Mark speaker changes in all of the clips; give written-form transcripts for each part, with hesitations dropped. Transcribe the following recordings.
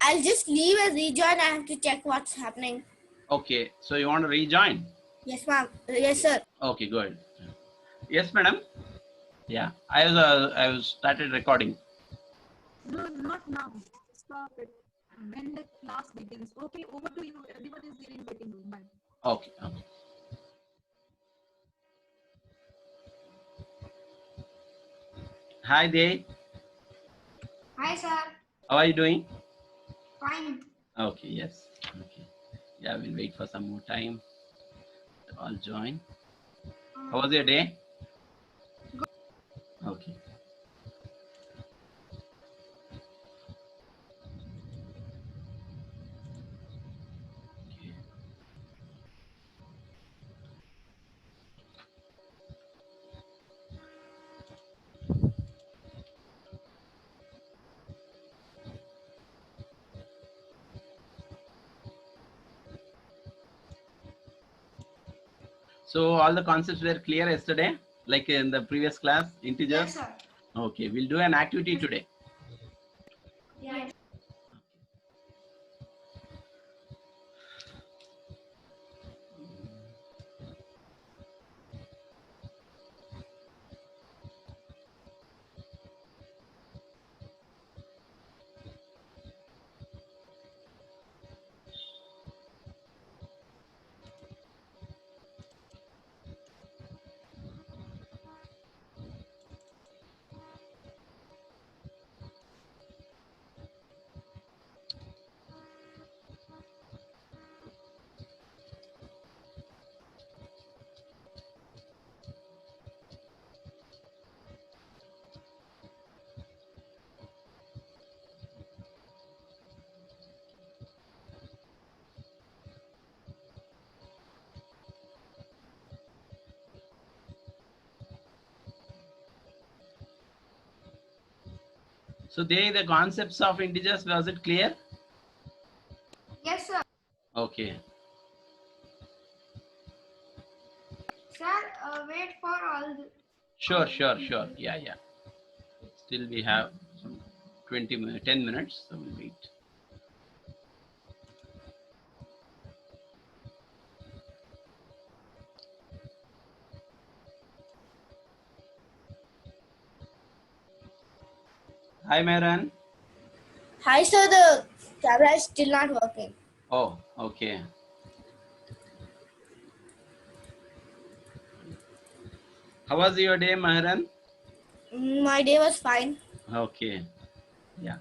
Speaker 1: I'll just leave and rejoin. I have to check what's happening.
Speaker 2: Okay, so you want to rejoin?
Speaker 1: Yes, ma'am. Yes, sir.
Speaker 2: Okay, good. Yes, madam. Yeah, I was started recording.
Speaker 3: No, not now. Stop it. When the class begins. Okay, over to you. Everyone is there in waiting room. Bye.
Speaker 2: Okay, okay. Hi, Day.
Speaker 1: Hi, sir.
Speaker 2: How are you doing?
Speaker 1: Fine.
Speaker 2: Okay, yes. Okay. Yeah, we'll wait for some more time. I'll join. How was your day? Okay. Okay. So all the concepts were clear yesterday, like in the previous class, integers?
Speaker 1: Yes, sir.
Speaker 2: Okay, we'll do an activity today.
Speaker 1: Yes.
Speaker 2: So the concepts of integers, was it clear?
Speaker 1: Yes, sir.
Speaker 2: Okay.
Speaker 1: Sir, wait for all.
Speaker 2: Sure. Yeah. Still we have some 20 minutes, 10 minutes, so we'll wait. Hi, Meran.
Speaker 1: Hi, sir. The camera is still not working.
Speaker 2: Oh, okay. How was your day, Meran?
Speaker 1: My day was fine.
Speaker 2: Okay. Yeah.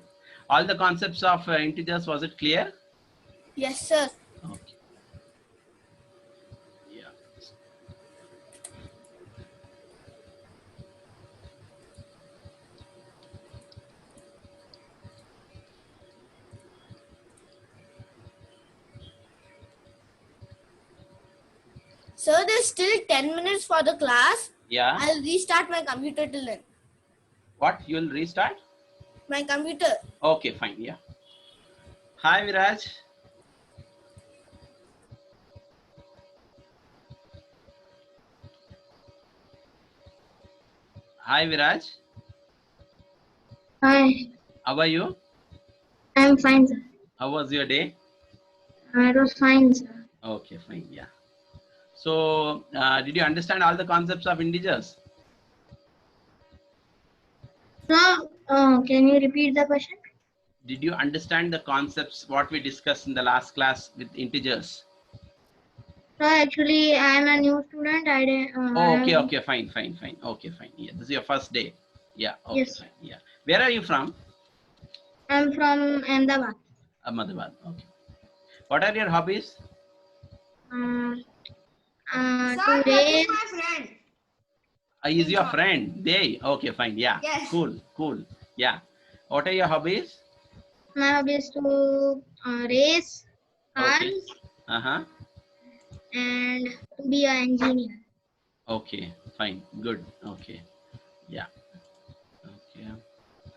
Speaker 2: All the concepts of integers, was it clear?
Speaker 1: Yes, sir.
Speaker 2: Okay. Yeah.
Speaker 1: Sir, there's still 10 minutes for the class.
Speaker 2: Yeah.
Speaker 1: I'll restart my computer till then.
Speaker 2: What? You'll restart?
Speaker 1: My computer.
Speaker 2: Okay, fine. Yeah. Hi, Viraj. Hi, Viraj.
Speaker 4: Hi,
Speaker 2: How are you?
Speaker 4: I'm fine, sir.
Speaker 2: How was your day?
Speaker 4: It was fine, sir.
Speaker 2: Okay, fine. Yeah. So, did you understand all the concepts of integers?
Speaker 4: So, can you repeat the question?
Speaker 2: Did you understand the concepts what we discussed in the last class with integers?
Speaker 4: So, actually, I'm a new student. I didn't.
Speaker 2: Oh, okay, fine. Okay, fine. Yeah, this is your first day. Yeah, okay,
Speaker 4: Yes.
Speaker 2: fine. Yeah. Where are you from?
Speaker 4: I'm from Ahmedabad.
Speaker 2: Ahmedabad. Okay. What are your hobbies?
Speaker 4: To
Speaker 1: Sir, that
Speaker 4: race.
Speaker 1: is my friend.
Speaker 2: Is your friend? They. Okay, fine. Yeah.
Speaker 1: Yes.
Speaker 2: Cool. Yeah. What are your hobbies?
Speaker 4: My hobby is to race cars
Speaker 2: Okay. Uh-huh.
Speaker 4: and to be an engineer.
Speaker 2: Okay, fine. Good. Okay. Yeah. Okay.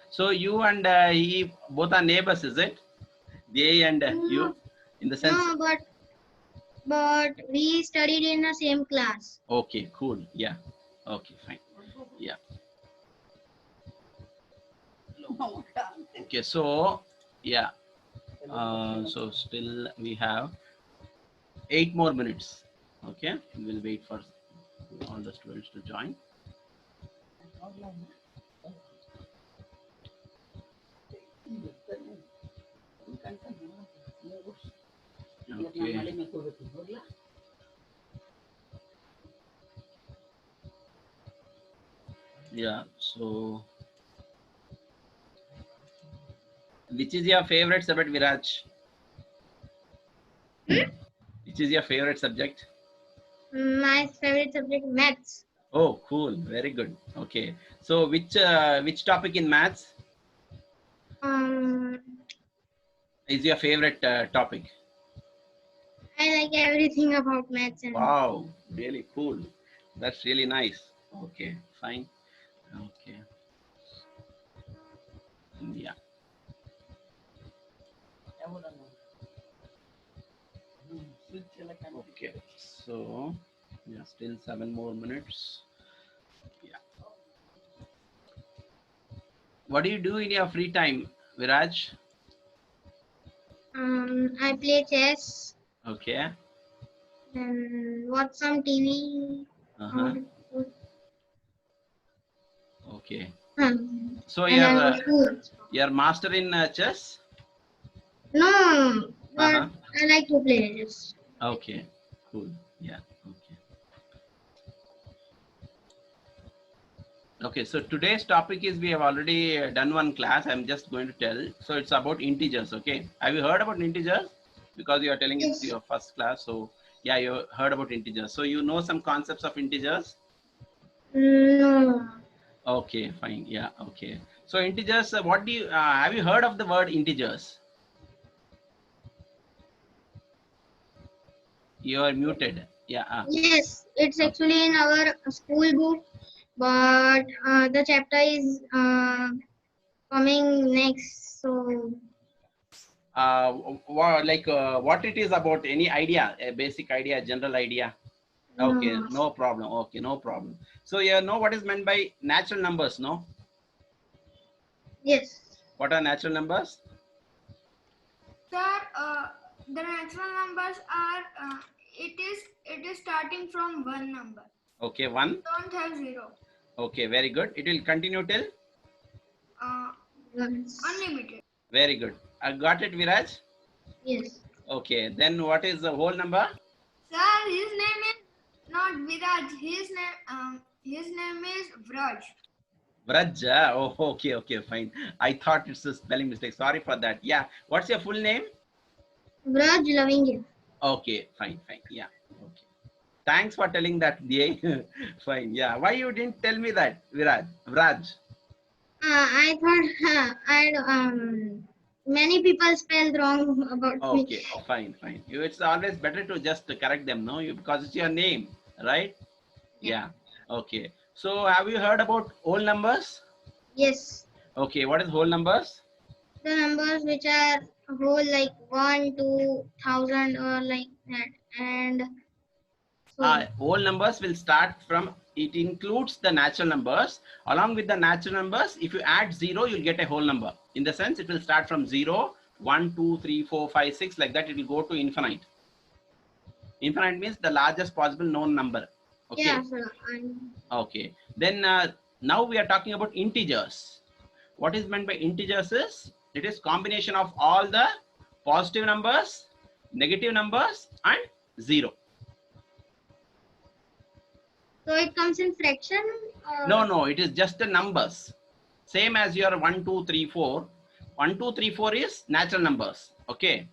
Speaker 2: So you and he both are neighbors, is it? They and you, in the sense.
Speaker 4: No, but we studied in the same class.
Speaker 2: Okay, cool. Yeah. Okay, fine. Yeah. Okay, so yeah. So still we have 8 more minutes. Okay, we'll wait for all the students to join. Okay. Yeah, so which is your favorite subject, Viraj? Which is your favorite subject?
Speaker 4: My favorite subject maths.
Speaker 2: Oh, cool. Very good. Okay. So which topic in maths
Speaker 4: Um,
Speaker 2: is your favorite topic?
Speaker 4: I like everything about maths and
Speaker 2: Wow, really cool. That's really nice. Okay, fine. Okay. Yeah. Okay. So yeah, still 7 more minutes. Yeah. What do you do in your free time, Viraj?
Speaker 4: I play chess
Speaker 2: Okay.
Speaker 4: and watch some TV.
Speaker 2: Uh-huh. Okay. So
Speaker 4: And I go school.
Speaker 2: you're master in chess?
Speaker 4: No, but
Speaker 2: Uh-huh.
Speaker 4: I like to play chess.
Speaker 2: Okay. Cool. Yeah. Okay. Okay. So today's topic is we have already done one class. I'm just going to tell. So it's about integers. Okay. Have you heard about integers? Because you are telling it's
Speaker 4: Yes.
Speaker 2: your first class. So yeah, you heard about integers. So you know some concepts of integers?
Speaker 4: No.
Speaker 2: Okay. Fine. Yeah. Okay. So integers. What do you have you heard of the word integers? You are muted. Yeah.
Speaker 4: Yes, it's actually in our school book, but the chapter is coming next. So
Speaker 2: What it is about? Any idea? A basic idea, general idea? Okay,
Speaker 4: no.
Speaker 2: no problem. Okay, no problem. So you know what is meant by natural numbers, no?
Speaker 4: Yes.
Speaker 2: What are natural numbers?
Speaker 1: Sir, the natural numbers are it is starting from one number.
Speaker 2: Okay, one.
Speaker 1: Don't have zero.
Speaker 2: Okay, very good. It will continue till?
Speaker 4: Yes.
Speaker 1: Unlimited.
Speaker 2: Very good. I got it, Viraj.
Speaker 4: Yes.
Speaker 2: Okay, then what is the whole number?
Speaker 1: Sir, his name is not Viraj. His name is Vraj.
Speaker 2: Vraj. Oh, okay, fine. I thought it's a spelling mistake. Sorry for that. Yeah. What's your full name?
Speaker 4: Braj loving you.
Speaker 2: Okay, fine. Yeah. Okay. Thanks for telling that, DA. Fine. Yeah. Why you didn't tell me that, Viraj? Vraj.
Speaker 4: I thought many people spelled wrong about me.
Speaker 2: Okay, fine. It's always better to just correct them, no? Because it's your name, right? Yeah. Okay. So have you heard about whole numbers?
Speaker 4: Yes.
Speaker 2: Okay. What is whole numbers?
Speaker 4: The numbers which are whole like 1, 2,000 or like that, and so
Speaker 2: Whole numbers will start from, it includes the natural numbers. Along with the natural numbers, if you add 0, you'll get a whole number. In the sense, it will start from 0, 1, 2, 3, 4, 5, 6, like that. It will go to infinite. Infinite means the largest possible known number. Okay.
Speaker 4: yeah, sir.
Speaker 2: Okay. Then now we are talking about integers. What is meant by integers is, it is combination of all the positive numbers, negative numbers, and 0.
Speaker 4: So it comes in fraction.
Speaker 2: No, it is just the numbers. Same as your 1, 2, 3, 4. 1, 2, 3, 4 is natural numbers. Okay.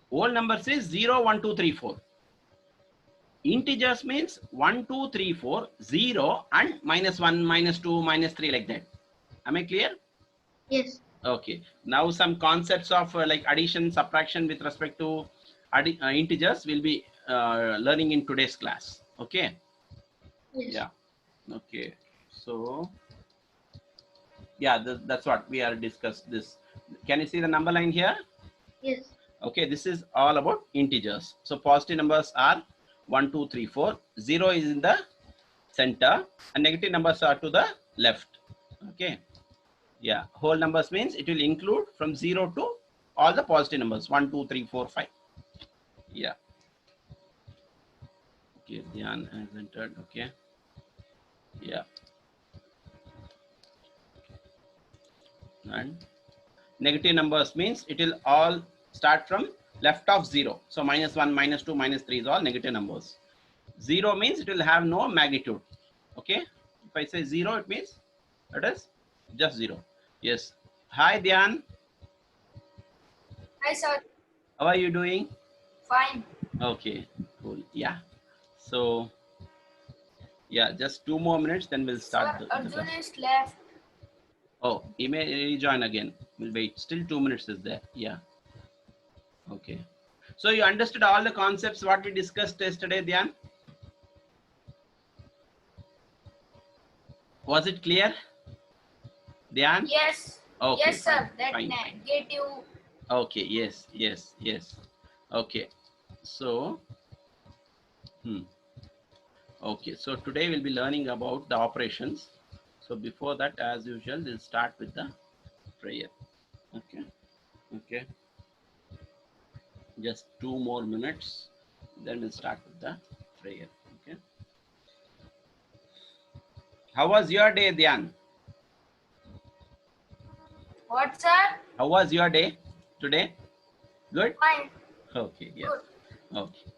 Speaker 2: Whole numbers is 0, 1, 2, 3, 4. Integers means 1, 2, 3, 4, 0, and minus 1, minus 2, minus 3, like that. Am I clear?
Speaker 4: Yes.
Speaker 2: Okay. Now some concepts of like addition, subtraction with respect to integers will be learning in today's class. Okay.
Speaker 4: Yes.
Speaker 2: Yeah. Okay. So yeah, that's what we are discussed this. Can you see the number line here?
Speaker 4: Yes.
Speaker 2: Okay, this is all about integers. So positive numbers are 1, 2, 3, 4. 0 is in the center and negative numbers are to the left. Okay. Yeah. Whole numbers means it will include from 0 to all the positive numbers 1, 2, 3, 4, 5. Yeah. Okay, Dhyan has entered. Okay. Yeah. And negative numbers means it will all start from left of 0. So -1, -2, -3 is all negative numbers. 0 means it will have no magnitude. Okay. If I say 0, it means it is just 0. Yes. Hi, Dhyan.
Speaker 1: Hi, sir.
Speaker 2: How are you doing?
Speaker 1: Fine.
Speaker 2: Okay, cool. Yeah. So, yeah, just 2 more minutes, then we'll start.
Speaker 1: Sir,
Speaker 2: the
Speaker 1: Arjun
Speaker 2: class.
Speaker 1: is left.
Speaker 2: Oh, he may rejoin again. We'll wait. Still 2 minutes is there. Yeah. Okay. So you understood all the concepts what we discussed yesterday, Dhyan? Was it clear? Dhyan?
Speaker 1: Yes.
Speaker 2: Okay,
Speaker 1: Yes, sir.
Speaker 2: fine,
Speaker 1: That
Speaker 2: fine, fine.
Speaker 1: negative.
Speaker 2: Okay, yes, yes, yes. Okay. So, okay, so today we'll be learning about the operations. So before that, as usual, we'll start with the prayer. Okay, okay. Just 2 more minutes, then we'll start with the prayer. Okay. How was your day, Dhyan?
Speaker 1: What, sir?
Speaker 2: How was your day today? Good?
Speaker 1: Fine.
Speaker 2: Okay, yes.
Speaker 1: Good.
Speaker 2: Okay.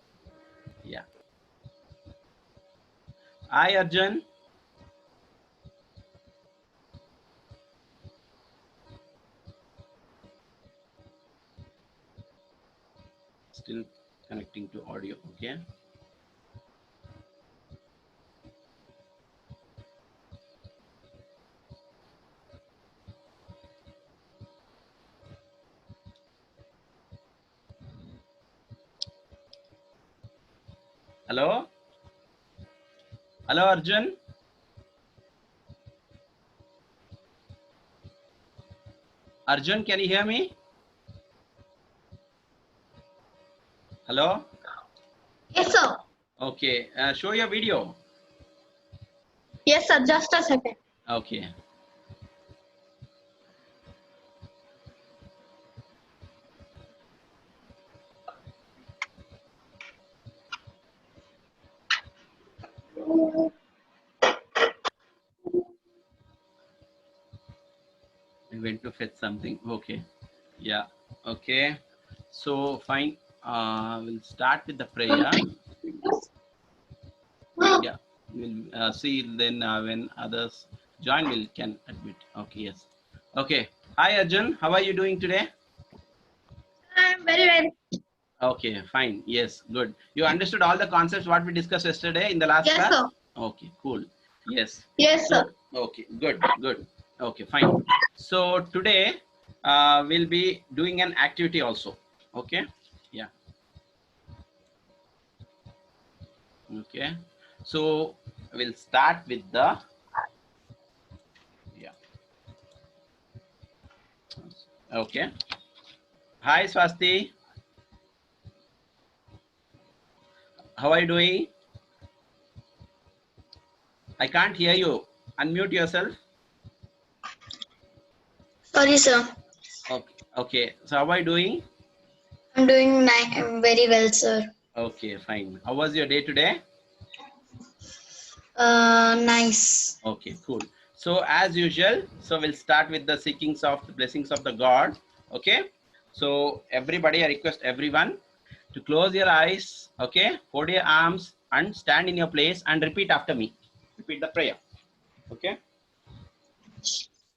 Speaker 2: Yeah. Hi, Arjun. Still connecting to audio. Okay. Hello? Hello, Arjun? Arjun, can you hear me? Hello?
Speaker 4: Yes, sir.
Speaker 2: Okay. Show your video.
Speaker 4: Yes, sir. Just a second.
Speaker 2: Okay. I went to fetch something. Okay. Yeah. Okay. So fine. We'll start with the prayer. Yeah. We'll see then when others join, we can admit. Okay. Yes. Okay. Hi, Arjun. How are you doing today?
Speaker 4: I'm very well.
Speaker 2: Okay. Fine. Yes. Good. You understood all the concepts what we discussed yesterday in the last
Speaker 4: Yes,
Speaker 2: class?
Speaker 4: sir.
Speaker 2: Okay. Cool. Yes.
Speaker 4: Yes, sir.
Speaker 2: Okay. Good. Good. Okay. Fine. So today we'll be doing an activity also. Okay. Yeah. Okay. So we'll start with the Okay. Hi, Swasti. How are you doing? I can't hear you. Unmute yourself.
Speaker 4: Sorry, sir.
Speaker 2: Okay. Okay. So how are you doing?
Speaker 4: I'm doing very well, sir.
Speaker 2: Okay, fine. How was your day today?
Speaker 4: Nice.
Speaker 2: Okay, cool. So as usual, so we'll start with the seekings of the blessings of the God. Okay. So everybody, I request everyone to close your eyes. Okay. Fold your arms and stand in your place and repeat after me. Repeat the prayer. Okay.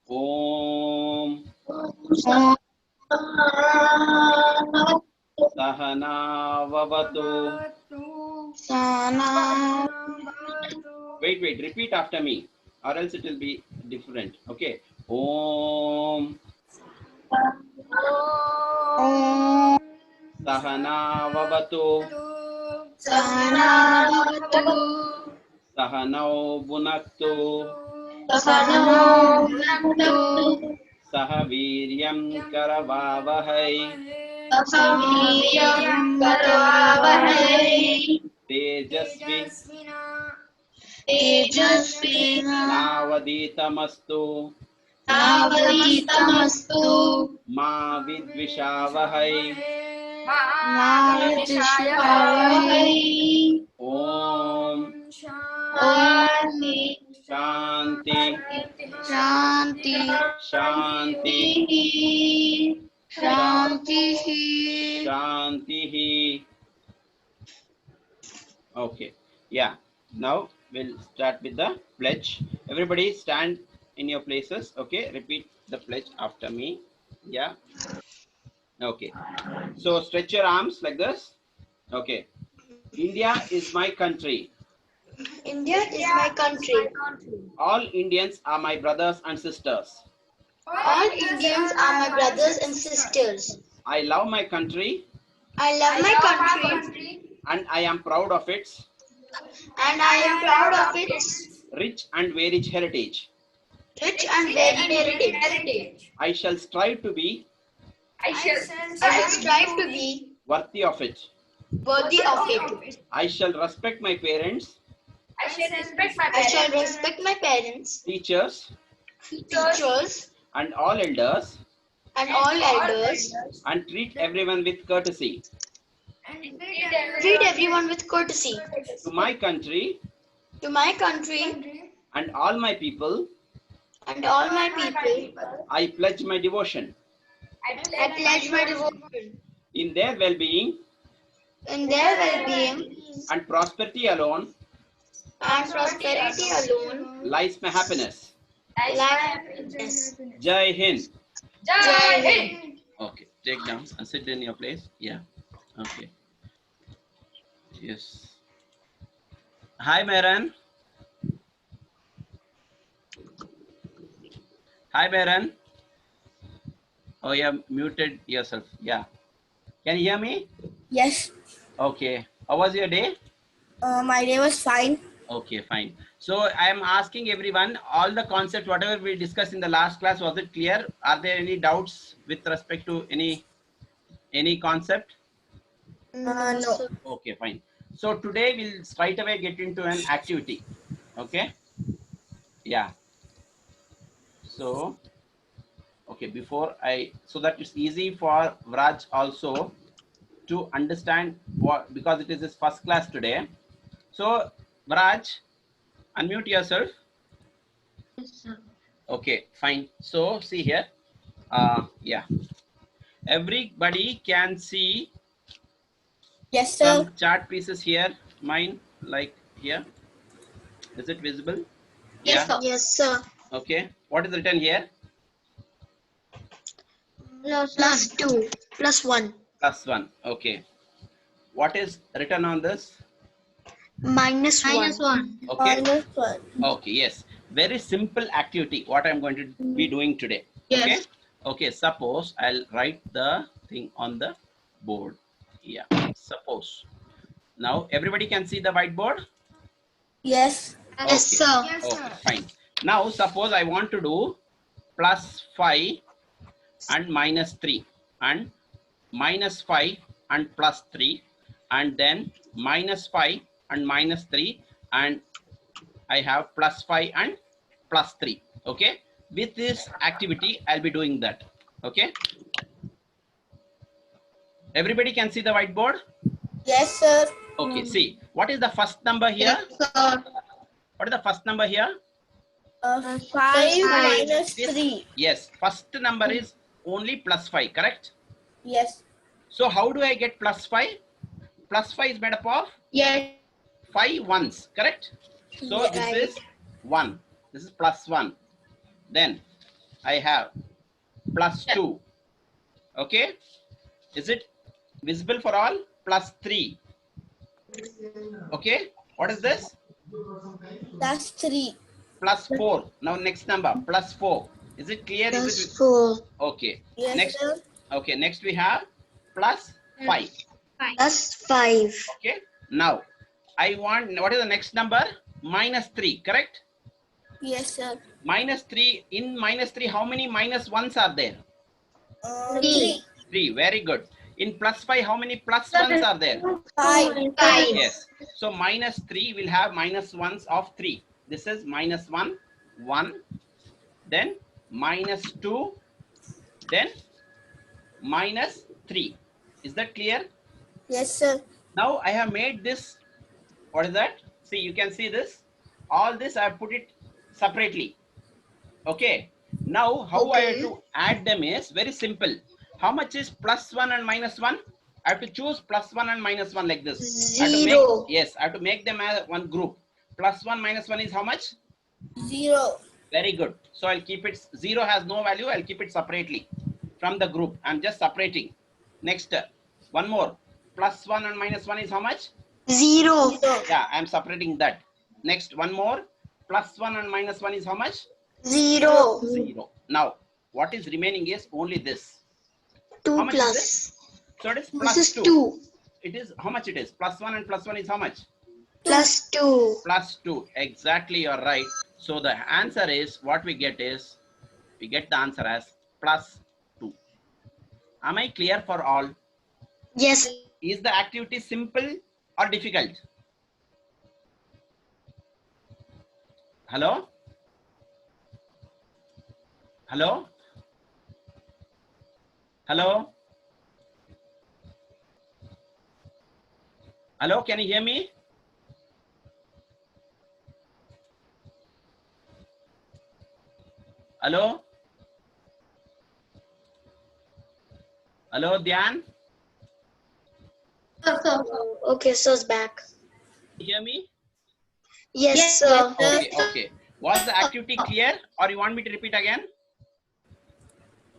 Speaker 2: Om Sahana Vavatu. Wait, repeat after me, or else it will be different. Okay. Om Sahana Vavatu. Sahanau Bunaktu. Sahaviryam Karavavahai. Tejasvi Navaditamastu
Speaker 4: Navaditamastu.
Speaker 2: Ma vidvishavahai.
Speaker 4: Mahavishwavahai.
Speaker 2: Om
Speaker 4: Om
Speaker 2: Shanti
Speaker 4: Shanti
Speaker 2: Shanti
Speaker 4: Shanti
Speaker 2: Shanti. Okay. Yeah. Now we'll start with the pledge. Everybody stand in your places. Okay. Repeat the pledge after me. Yeah. Okay. So stretch your arms like this. Okay. India is my country.
Speaker 4: India is my country.
Speaker 2: All Indians are my brothers and sisters.
Speaker 4: All Indians are my brothers and sisters.
Speaker 2: I love my country
Speaker 4: I love my country
Speaker 2: and I am proud of its
Speaker 4: and I am proud of its
Speaker 2: rich and varied heritage.
Speaker 4: rich and varied heritage.
Speaker 2: I shall strive to be
Speaker 4: I shall strive to be
Speaker 2: worthy of it.
Speaker 4: worthy of it.
Speaker 2: I shall respect my parents,
Speaker 4: I shall respect my parents,
Speaker 2: teachers,
Speaker 4: teachers,
Speaker 2: and all elders
Speaker 4: and all elders.
Speaker 2: and treat everyone with courtesy.
Speaker 4: Treat everyone with courtesy.
Speaker 2: To my country
Speaker 4: To my country
Speaker 2: and all my people,
Speaker 4: and all my people,
Speaker 2: I pledge my devotion.
Speaker 4: I pledge my devotion.
Speaker 2: In their well-being
Speaker 4: In their well-being
Speaker 2: and prosperity alone
Speaker 4: and prosperity alone
Speaker 2: lies my happiness.
Speaker 4: lies.
Speaker 2: Jai Hind.
Speaker 4: Jai Hind.
Speaker 2: Okay, take down and sit in your place. Yeah. Okay. Yes. Hi, Meran. Hi, Meran. Oh, you have muted yourself. Yeah. Can you hear me?
Speaker 5: Yes,
Speaker 2: Okay. How was your day?
Speaker 5: my day was fine.
Speaker 2: Okay, fine. So I am asking everyone, all the concepts, whatever we discussed in the last class, was it clear? Are there any doubts with respect to any concept?
Speaker 5: No.
Speaker 2: Okay, fine. So today we'll straight away get into an activity. Okay. Yeah. So, okay, before so that it's easy for Vraj also to understand what, because it is his first class today. So, Vraj, unmute yourself. Okay, fine. So, see here. Yeah. Everybody can see
Speaker 5: Yes, sir.
Speaker 2: some chart pieces here. Mine, like here. Is it visible?
Speaker 4: Yes, sir. Yes, sir.
Speaker 2: Okay. What is written here?
Speaker 4: Plus 2, plus 1,
Speaker 2: +1. Okay. What is written on this?
Speaker 4: minus 1.
Speaker 2: Okay.
Speaker 5: Minus 1.
Speaker 2: Okay. Yes. Very simple activity. What I'm going to be doing today. Okay.
Speaker 4: Yes.
Speaker 2: Okay. Suppose I'll write the thing on the board. Yeah. Suppose. Now everybody can see the whiteboard.
Speaker 5: Yes.
Speaker 4: Yes, sir.
Speaker 1: Yes,
Speaker 2: Okay.
Speaker 1: sir.
Speaker 2: Fine. Now suppose I want to do +5 and -3 and -5 and +3 and then -5 and -3 and I have +5 and +3. Okay. With this activity, I'll be doing that. Okay. Everybody can see the whiteboard.
Speaker 5: Yes, sir.
Speaker 2: Okay. See, what is the first number here?
Speaker 4: Sir.
Speaker 2: What is the first number here?
Speaker 5: 5
Speaker 4: 5.
Speaker 5: minus 3.
Speaker 2: Yes. First number is only +5. Correct.
Speaker 5: Yes.
Speaker 2: So how do I get +5? +5 is made up of
Speaker 4: Yes.
Speaker 2: 5 ones. Correct. So
Speaker 5: Yes.
Speaker 2: this is 1. This is +1. Then I have +2. Okay. Is it visible for all? +3. Okay. What is this?
Speaker 5: That's 3.
Speaker 2: +4. Now next number +4. Is it clear? Is
Speaker 4: Plus
Speaker 2: it
Speaker 4: 4,
Speaker 2: okay?
Speaker 5: Yes,
Speaker 2: Next.
Speaker 5: sir.
Speaker 2: Okay. Next we have +5.
Speaker 4: plus 5.
Speaker 2: Okay. Now I want, what is the next number? -3. Correct.
Speaker 5: Yes, sir.
Speaker 2: -3. In -3, how many -1s are there?
Speaker 5: 3.
Speaker 2: 3. Very good. In +5, how many +1s are there?
Speaker 5: 5.
Speaker 4: 5.
Speaker 2: Yes. So -3 will have -1s of 3. This is -1, 1, then minus 2, then minus 3. Is that clear?
Speaker 5: Yes, sir.
Speaker 2: Now I have made this. What is that? See, you can see this. All this I have put it separately. Okay. Now how I have to add them is very simple. How much is plus 1 and minus 1? I have to choose plus 1 and minus 1 like this. I have to
Speaker 5: Zero.
Speaker 2: yes, I have to make them as one group. Plus 1 minus 1 is how much?
Speaker 5: 0.
Speaker 2: Very good. So I'll keep it, 0 has no value. I'll keep it separately from the group. I'm just separating. Next, one more. Plus 1 and minus 1 is how much?
Speaker 5: 0.
Speaker 2: Yeah, I'm separating that. Next, one more. Plus 1 and minus 1 is how much?
Speaker 5: 0.
Speaker 2: 0. Now, what is remaining is only this.
Speaker 5: 2
Speaker 2: How much is
Speaker 5: plus.
Speaker 2: this? So it is
Speaker 5: This
Speaker 2: plus
Speaker 5: is
Speaker 2: 2.
Speaker 5: 2.
Speaker 2: It is, how much it is? Plus 1 and plus 1 is how much?
Speaker 5: Plus 2.
Speaker 2: Plus 2. Exactly, you're right. So the answer is, what we get is, we get the answer as plus 2. Am I clear for all?
Speaker 5: Yes.
Speaker 2: Is the activity simple or difficult? Hello? Hello? Hello? Hello, can you hear me? Hello? Hello, Dhyan?
Speaker 5: Okay, sir's back.
Speaker 2: Can you hear me?
Speaker 5: Yes, sir.
Speaker 2: Okay, okay. Was the activity clear or you want me to repeat again?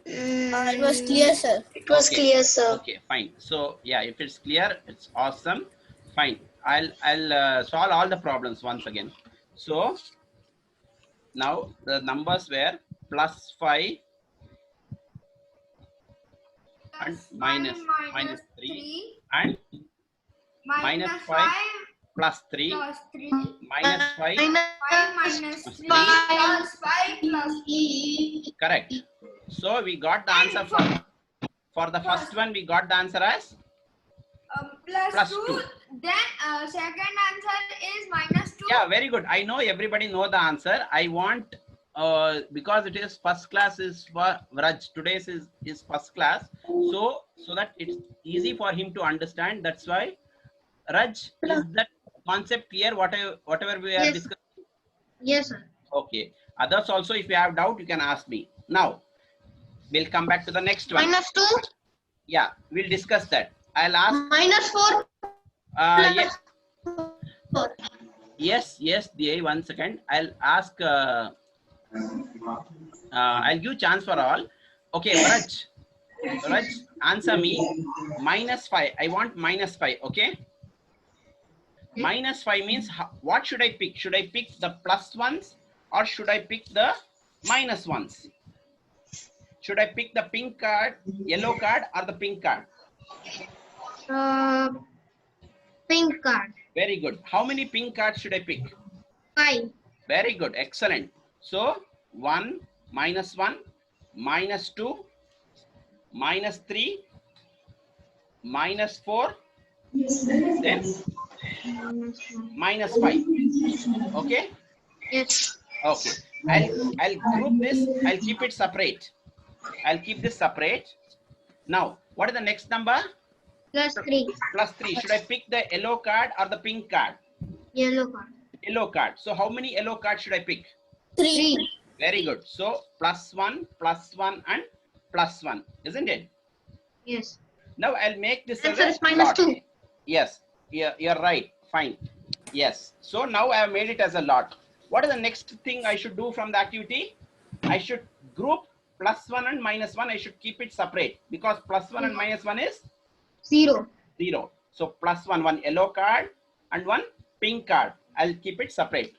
Speaker 5: It was clear, sir.
Speaker 3: It was
Speaker 2: Okay.
Speaker 3: clear, sir.
Speaker 2: Okay, fine. So yeah, if it's clear, it's awesome. Fine. I'll solve all the problems once again. So now the numbers were plus 5 and minus 3 and minus 5 plus 3
Speaker 1: plus 3
Speaker 2: minus 5.
Speaker 1: 5 minus 3 plus 5 plus
Speaker 2: Correct. So we got the answer for the first one. We got the answer as
Speaker 1: plus
Speaker 2: Plus
Speaker 1: 2.
Speaker 2: two.
Speaker 1: Then second answer is minus 2.
Speaker 2: yeah, very good. I know everybody know the answer. I want because it is first class is for Raj. Today's is first class. So that it's easy for him to understand. That's why Raj, is that concept clear? Whatever we are
Speaker 4: Yes.
Speaker 2: discussing.
Speaker 4: Yes, sir.
Speaker 2: Okay. Others also, if you have doubt, you can ask me. Now we'll come back to the next one.
Speaker 4: Minus 2,
Speaker 2: Yeah, we'll discuss that. I'll ask.
Speaker 4: minus 4,
Speaker 2: Yes.
Speaker 4: 4.
Speaker 2: Yes, DA, 1 second. I'll ask, I'll give chance for all. Okay, Raj, answer me. Minus 5. I want minus 5, okay? Minus 5 means, what should I pick? Should I pick the plus ones or should I pick the minus ones? Should I pick the pink card, yellow card or the pink card?
Speaker 4: Pink card,
Speaker 2: Very good. How many pink cards should I pick?
Speaker 4: 5.
Speaker 2: Very good. Excellent. So 1, minus 1, minus 2, minus 3, minus 4, then minus 5. Okay.
Speaker 4: Yes.
Speaker 2: Okay. I'll group this. I'll keep it separate. I'll keep this separate. Now, what is the next number?
Speaker 4: Plus 3,
Speaker 2: Plus 3. Should I pick the yellow card or the pink card?
Speaker 4: yellow card.
Speaker 2: Yellow card. So how many yellow cards should I pick?
Speaker 5: 3.
Speaker 2: Very good. So plus 1, and plus 1, isn't it?
Speaker 4: Yes.
Speaker 2: Now I'll make this
Speaker 4: Answer
Speaker 2: as
Speaker 4: is minus
Speaker 2: lot.
Speaker 4: 2.
Speaker 2: Yes, you're right. Fine. Yes. So now I have made it as a lot. What is the next thing I should do from the activity? I should group plus 1 and minus 1. I should keep it separate because plus 1 and minus 1 is
Speaker 4: 0.
Speaker 2: 0. So plus 1 yellow card and 1 pink card. I'll keep it separate.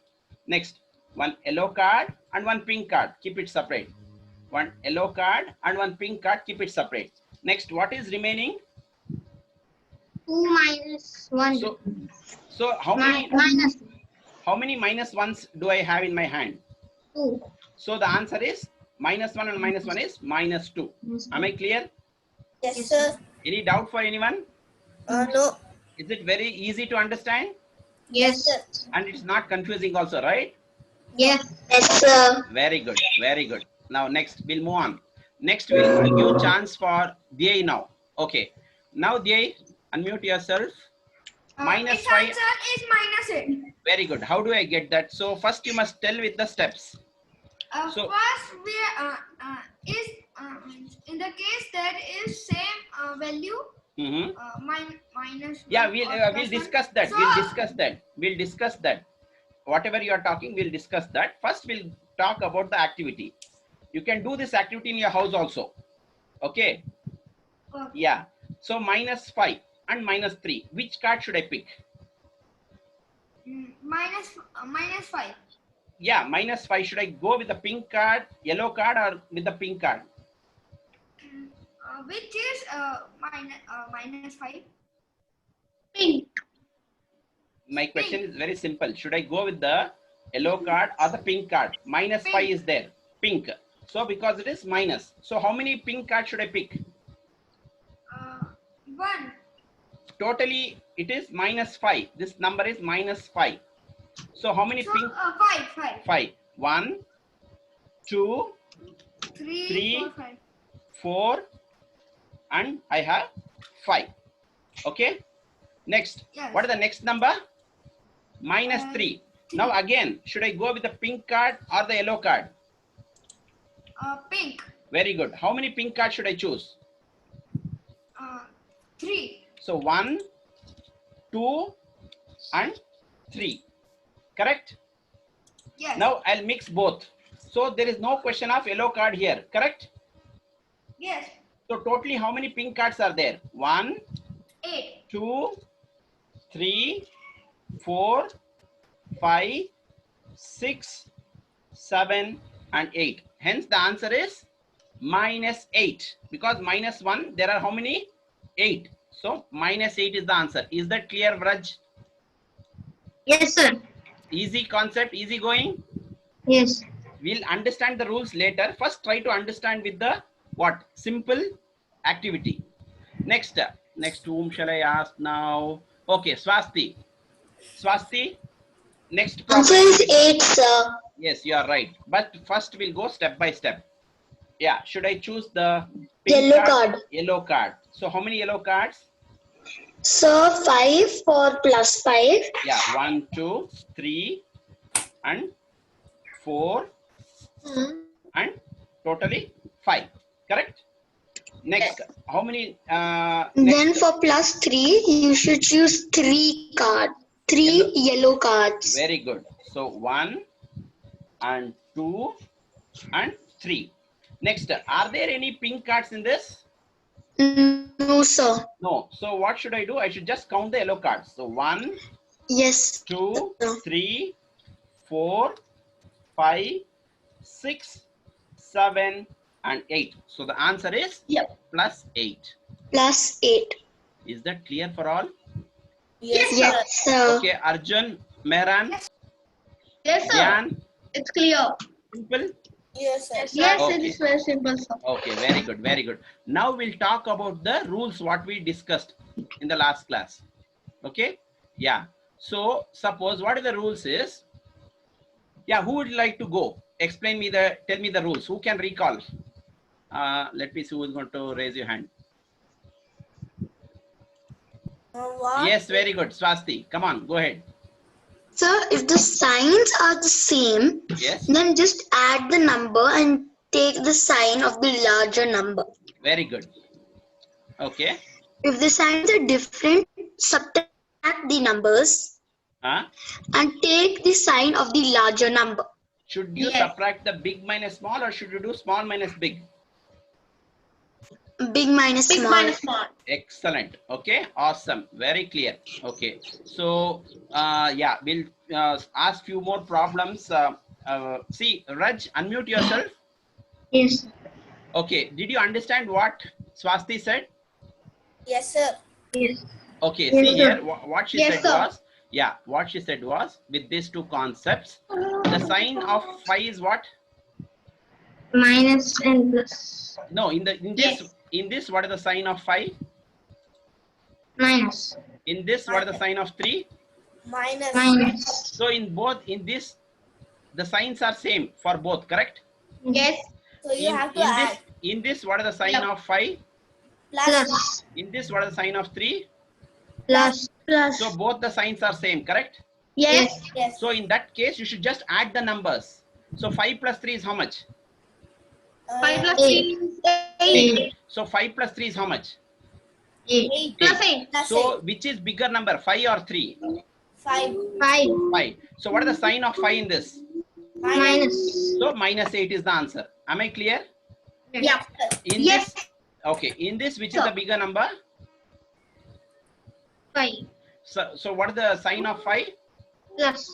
Speaker 2: Next, 1 yellow card and 1 pink card. Keep it separate. 1 yellow card and 1 pink card. Keep it separate. Next, what is remaining?
Speaker 4: 2 minus 1.
Speaker 2: So how many
Speaker 4: Minus
Speaker 2: minus 1s do I have in my hand?
Speaker 4: 2.
Speaker 2: So the answer is minus 1 and minus 1 is minus 2. Am I clear?
Speaker 5: Yes, sir.
Speaker 2: Any doubt for anyone?
Speaker 5: No.
Speaker 2: Is it very easy to understand?
Speaker 4: Yes.
Speaker 5: Sir.
Speaker 2: And it's not confusing also, right?
Speaker 4: Yes.
Speaker 5: Yes, sir.
Speaker 2: Very good. Very good. Now next we'll move on. Next we'll give chance for Dei now. Okay. Now Dei, unmute yourself. Minus
Speaker 1: its
Speaker 2: 5.
Speaker 1: answer is -8.
Speaker 2: Very good. How do I get that? So first you must tell with the steps. So-
Speaker 1: First, we is in the case that is same value
Speaker 2: Mhm.
Speaker 1: minus.
Speaker 2: Yeah,
Speaker 1: one or
Speaker 2: we'll
Speaker 1: plus one.
Speaker 2: discuss that.
Speaker 1: So,
Speaker 2: We'll discuss that. We'll discuss that. Whatever you are talking, we'll discuss that. First, we'll talk about the activity. You can do this activity in your house also. Okay. Yeah. So -5 and -3. Which card should I pick?
Speaker 1: -5.
Speaker 2: Yeah, -5. Should I go with the pink card, yellow card, or with the pink card?
Speaker 1: Which is -5.
Speaker 4: Pink.
Speaker 2: My question is very simple. Should I go with the yellow card or the pink card? -5 is there. Pink. So because it is minus. So how many pink cards should I pick?
Speaker 1: 1.
Speaker 2: Totally it is -5. This number is -5. So how many
Speaker 1: So
Speaker 2: pink?
Speaker 1: 5.
Speaker 2: 5. 1, 2,
Speaker 1: 3,
Speaker 2: Three.
Speaker 1: 4, 5.
Speaker 2: 4, and I have 5. Okay. Next.
Speaker 1: Yes.
Speaker 2: What is the next number? -3. Now again, should I go with the pink card or the yellow card?
Speaker 1: Pink.
Speaker 2: Very good. How many pink cards should I choose?
Speaker 1: 3.
Speaker 2: So 1, 2, and 3. Correct?
Speaker 1: Yes.
Speaker 2: Now I'll mix both. So there is no question of yellow card here. Correct?
Speaker 1: Yes.
Speaker 2: So totally how many pink cards are there? 1,
Speaker 1: 8.
Speaker 2: 2, 3, 4, 5, 6, 7, and 8. Hence the answer is -8. Because -1, there are how many? 8. So -8 is the answer. Is that clear, Vraj?
Speaker 4: Yes, sir.
Speaker 2: Easy concept, easy going.
Speaker 4: Yes.
Speaker 2: We'll understand the rules later. First try to understand with the what? Simple activity. Next, whom shall I ask now? Okay, Swasti. Swasti, next problem.
Speaker 5: Answer is 8, sir.
Speaker 2: Yes, you are right. But first we'll go step by step. Yeah, should I choose the pink
Speaker 5: Yellow card.
Speaker 2: Yellow card. So how many yellow cards?
Speaker 5: Sir, 5 for +5.
Speaker 2: Yeah, 1, 2, 3, and 4, and totally 5. Correct? Next, how many?
Speaker 5: Then for +3, you should choose 3 cards. 3 yellow cards.
Speaker 2: Very good. So 1 and 2 and 3. Next, are there any pink cards in this?
Speaker 5: No, sir.
Speaker 2: No. So what should I do? I should just count the yellow cards. So 1,
Speaker 5: Yes.
Speaker 2: 2,
Speaker 5: sir.
Speaker 2: 3, 4, 5, 6, 7, and 8. So the answer is +8.
Speaker 5: +8.
Speaker 2: Is that clear for all?
Speaker 5: Yes, sir.
Speaker 2: Okay, Arjun, Mehran,
Speaker 4: Yes, sir.
Speaker 2: Jan,
Speaker 4: It's clear.
Speaker 2: simple.
Speaker 5: Yes, sir.
Speaker 4: Yes,
Speaker 2: Okay.
Speaker 4: it is very simple, sir.
Speaker 2: Okay, very good, very good. Now we'll talk about the rules what we discussed in the last class. Okay, yeah. So suppose what are the rules is, yeah, who would like to go? Tell me the rules. Who can recall? Let me see who is going to raise your hand.
Speaker 5: What?
Speaker 2: Yes, very good. Swasti, come on, go ahead.
Speaker 5: Sir, if the signs are the same,
Speaker 2: Yes,
Speaker 5: then just add the number and take the sign of the larger number.
Speaker 2: very good. Okay.
Speaker 5: If the signs are different, subtract the numbers
Speaker 2: Huh?
Speaker 5: and take the sign of the larger number.
Speaker 2: Should you
Speaker 4: Yes.
Speaker 2: subtract the big minus small, or should you do small minus big?
Speaker 5: Big minus
Speaker 4: Big
Speaker 5: small.
Speaker 4: minus small.
Speaker 2: Excellent. Okay, awesome, very clear. Okay, so yeah, we'll ask few more problems. See, Raj, unmute yourself.
Speaker 4: Yes.
Speaker 2: Okay, did you understand what Swasti said?
Speaker 5: Yes, sir.
Speaker 4: Yes.
Speaker 2: Okay,
Speaker 4: Yes,
Speaker 2: see
Speaker 4: sir.
Speaker 2: here, what she
Speaker 4: Yes,
Speaker 2: said
Speaker 4: sir.
Speaker 2: was, yeah, what she said was, with these two concepts, the sign of phi is what?
Speaker 4: Minus and plus.
Speaker 2: No, in this, what is the sign of phi?
Speaker 4: Minus.
Speaker 2: In this, what is the sign of 3?
Speaker 5: Minus.
Speaker 4: Minus.
Speaker 2: So in both, in this, the signs are same for both, correct?
Speaker 4: Yes.
Speaker 6: So you have to
Speaker 2: in
Speaker 6: add.
Speaker 2: this, in this, what is the sign of 5?
Speaker 4: Plus.
Speaker 2: In this, what is the sign of 3?
Speaker 4: Plus.
Speaker 2: So both the signs are same, correct?
Speaker 4: Yes.
Speaker 6: Yes.
Speaker 2: So in that case, you should just add the numbers. So 5 plus 3 is how much?
Speaker 6: 5
Speaker 4: plus 3 is 8.
Speaker 2: So 5 plus 3 is how much?
Speaker 4: 8. Plus 8.
Speaker 6: Plus
Speaker 2: So which is bigger number, 5 or 3?
Speaker 6: 5.
Speaker 4: 5.
Speaker 2: 5. So what is the sign of 5 in this?
Speaker 4: Minus.
Speaker 2: So minus 8 is the answer. Am I clear?
Speaker 4: Yeah.
Speaker 2: In
Speaker 4: Yes.
Speaker 2: this, okay, in this, which is the bigger number?
Speaker 4: 5.
Speaker 2: So what is the sign of 5?
Speaker 4: Plus.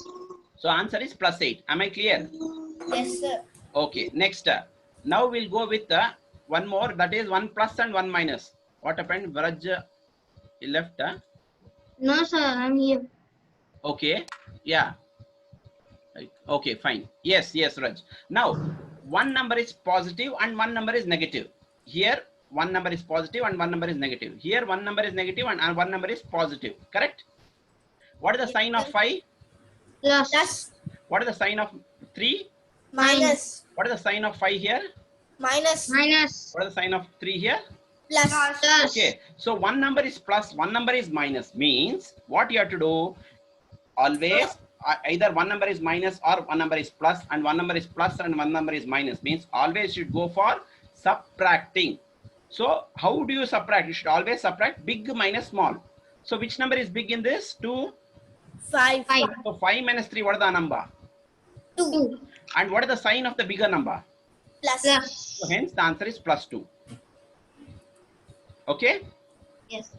Speaker 2: So answer is plus 8. Am I clear?
Speaker 6: Yes, sir.
Speaker 2: Okay, next. Now we'll go with one more, that is 1 plus and 1 minus. What happened? Vraj left.
Speaker 4: No, sir. I'm here.
Speaker 2: Okay, yeah. Okay, fine. Yes, Raj. Now, one number is positive and one number is negative. Here, one number is positive and one number is negative. Here, one number is negative and one number is positive. Correct? What is the sign of 5?
Speaker 4: Plus.
Speaker 6: Plus.
Speaker 2: What is the sign of 3?
Speaker 6: Minus.
Speaker 2: What is the sign of 5 here?
Speaker 6: Minus.
Speaker 4: Minus.
Speaker 2: What is the sign of 3 here?
Speaker 6: Plus.
Speaker 4: Plus.
Speaker 2: Okay, so one number is plus, one number is minus. Means what you have to do, always either one number is minus or one number is plus, and one number is plus and one number is minus. Means always should go for subtracting. So how do you subtract? You should always subtract big minus small. So which number is big in this? 2.
Speaker 6: 5.
Speaker 4: 5.
Speaker 2: So 5 minus 3, what is the number?
Speaker 6: 2.
Speaker 2: And what is the sign of the bigger number?
Speaker 6: Plus.
Speaker 4: Plus.
Speaker 2: So hence the answer is plus 2. Okay?
Speaker 4: Yes.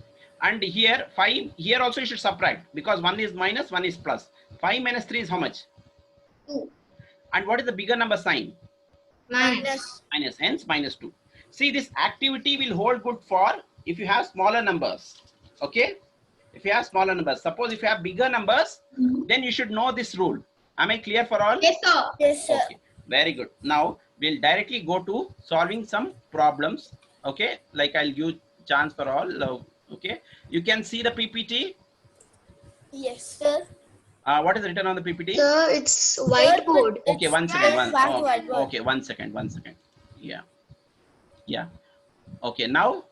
Speaker 2: And here 5, here also you should subtract, because one is minus, one is plus. 5 minus 3 is how much?
Speaker 4: 2.
Speaker 2: And what is the bigger number sign?
Speaker 4: Minus.
Speaker 2: Minus, hence minus 2. See, this activity will hold good for if you have smaller numbers. Okay? If you have smaller numbers. Suppose if you have bigger numbers, then you should know this rule. Am I clear for all?
Speaker 4: Yes, sir.
Speaker 6: Yes, sir.
Speaker 2: Okay, very good. Now we'll directly go to solving some problems. Okay, like I'll give chance for all. Okay, you can see the PPT.
Speaker 6: Yes, sir.
Speaker 2: What is written on the PPT?
Speaker 5: Sir, it's whiteboard.
Speaker 2: Okay, one second.
Speaker 6: Whiteboard.
Speaker 2: Okay, one second. Yeah. Okay, now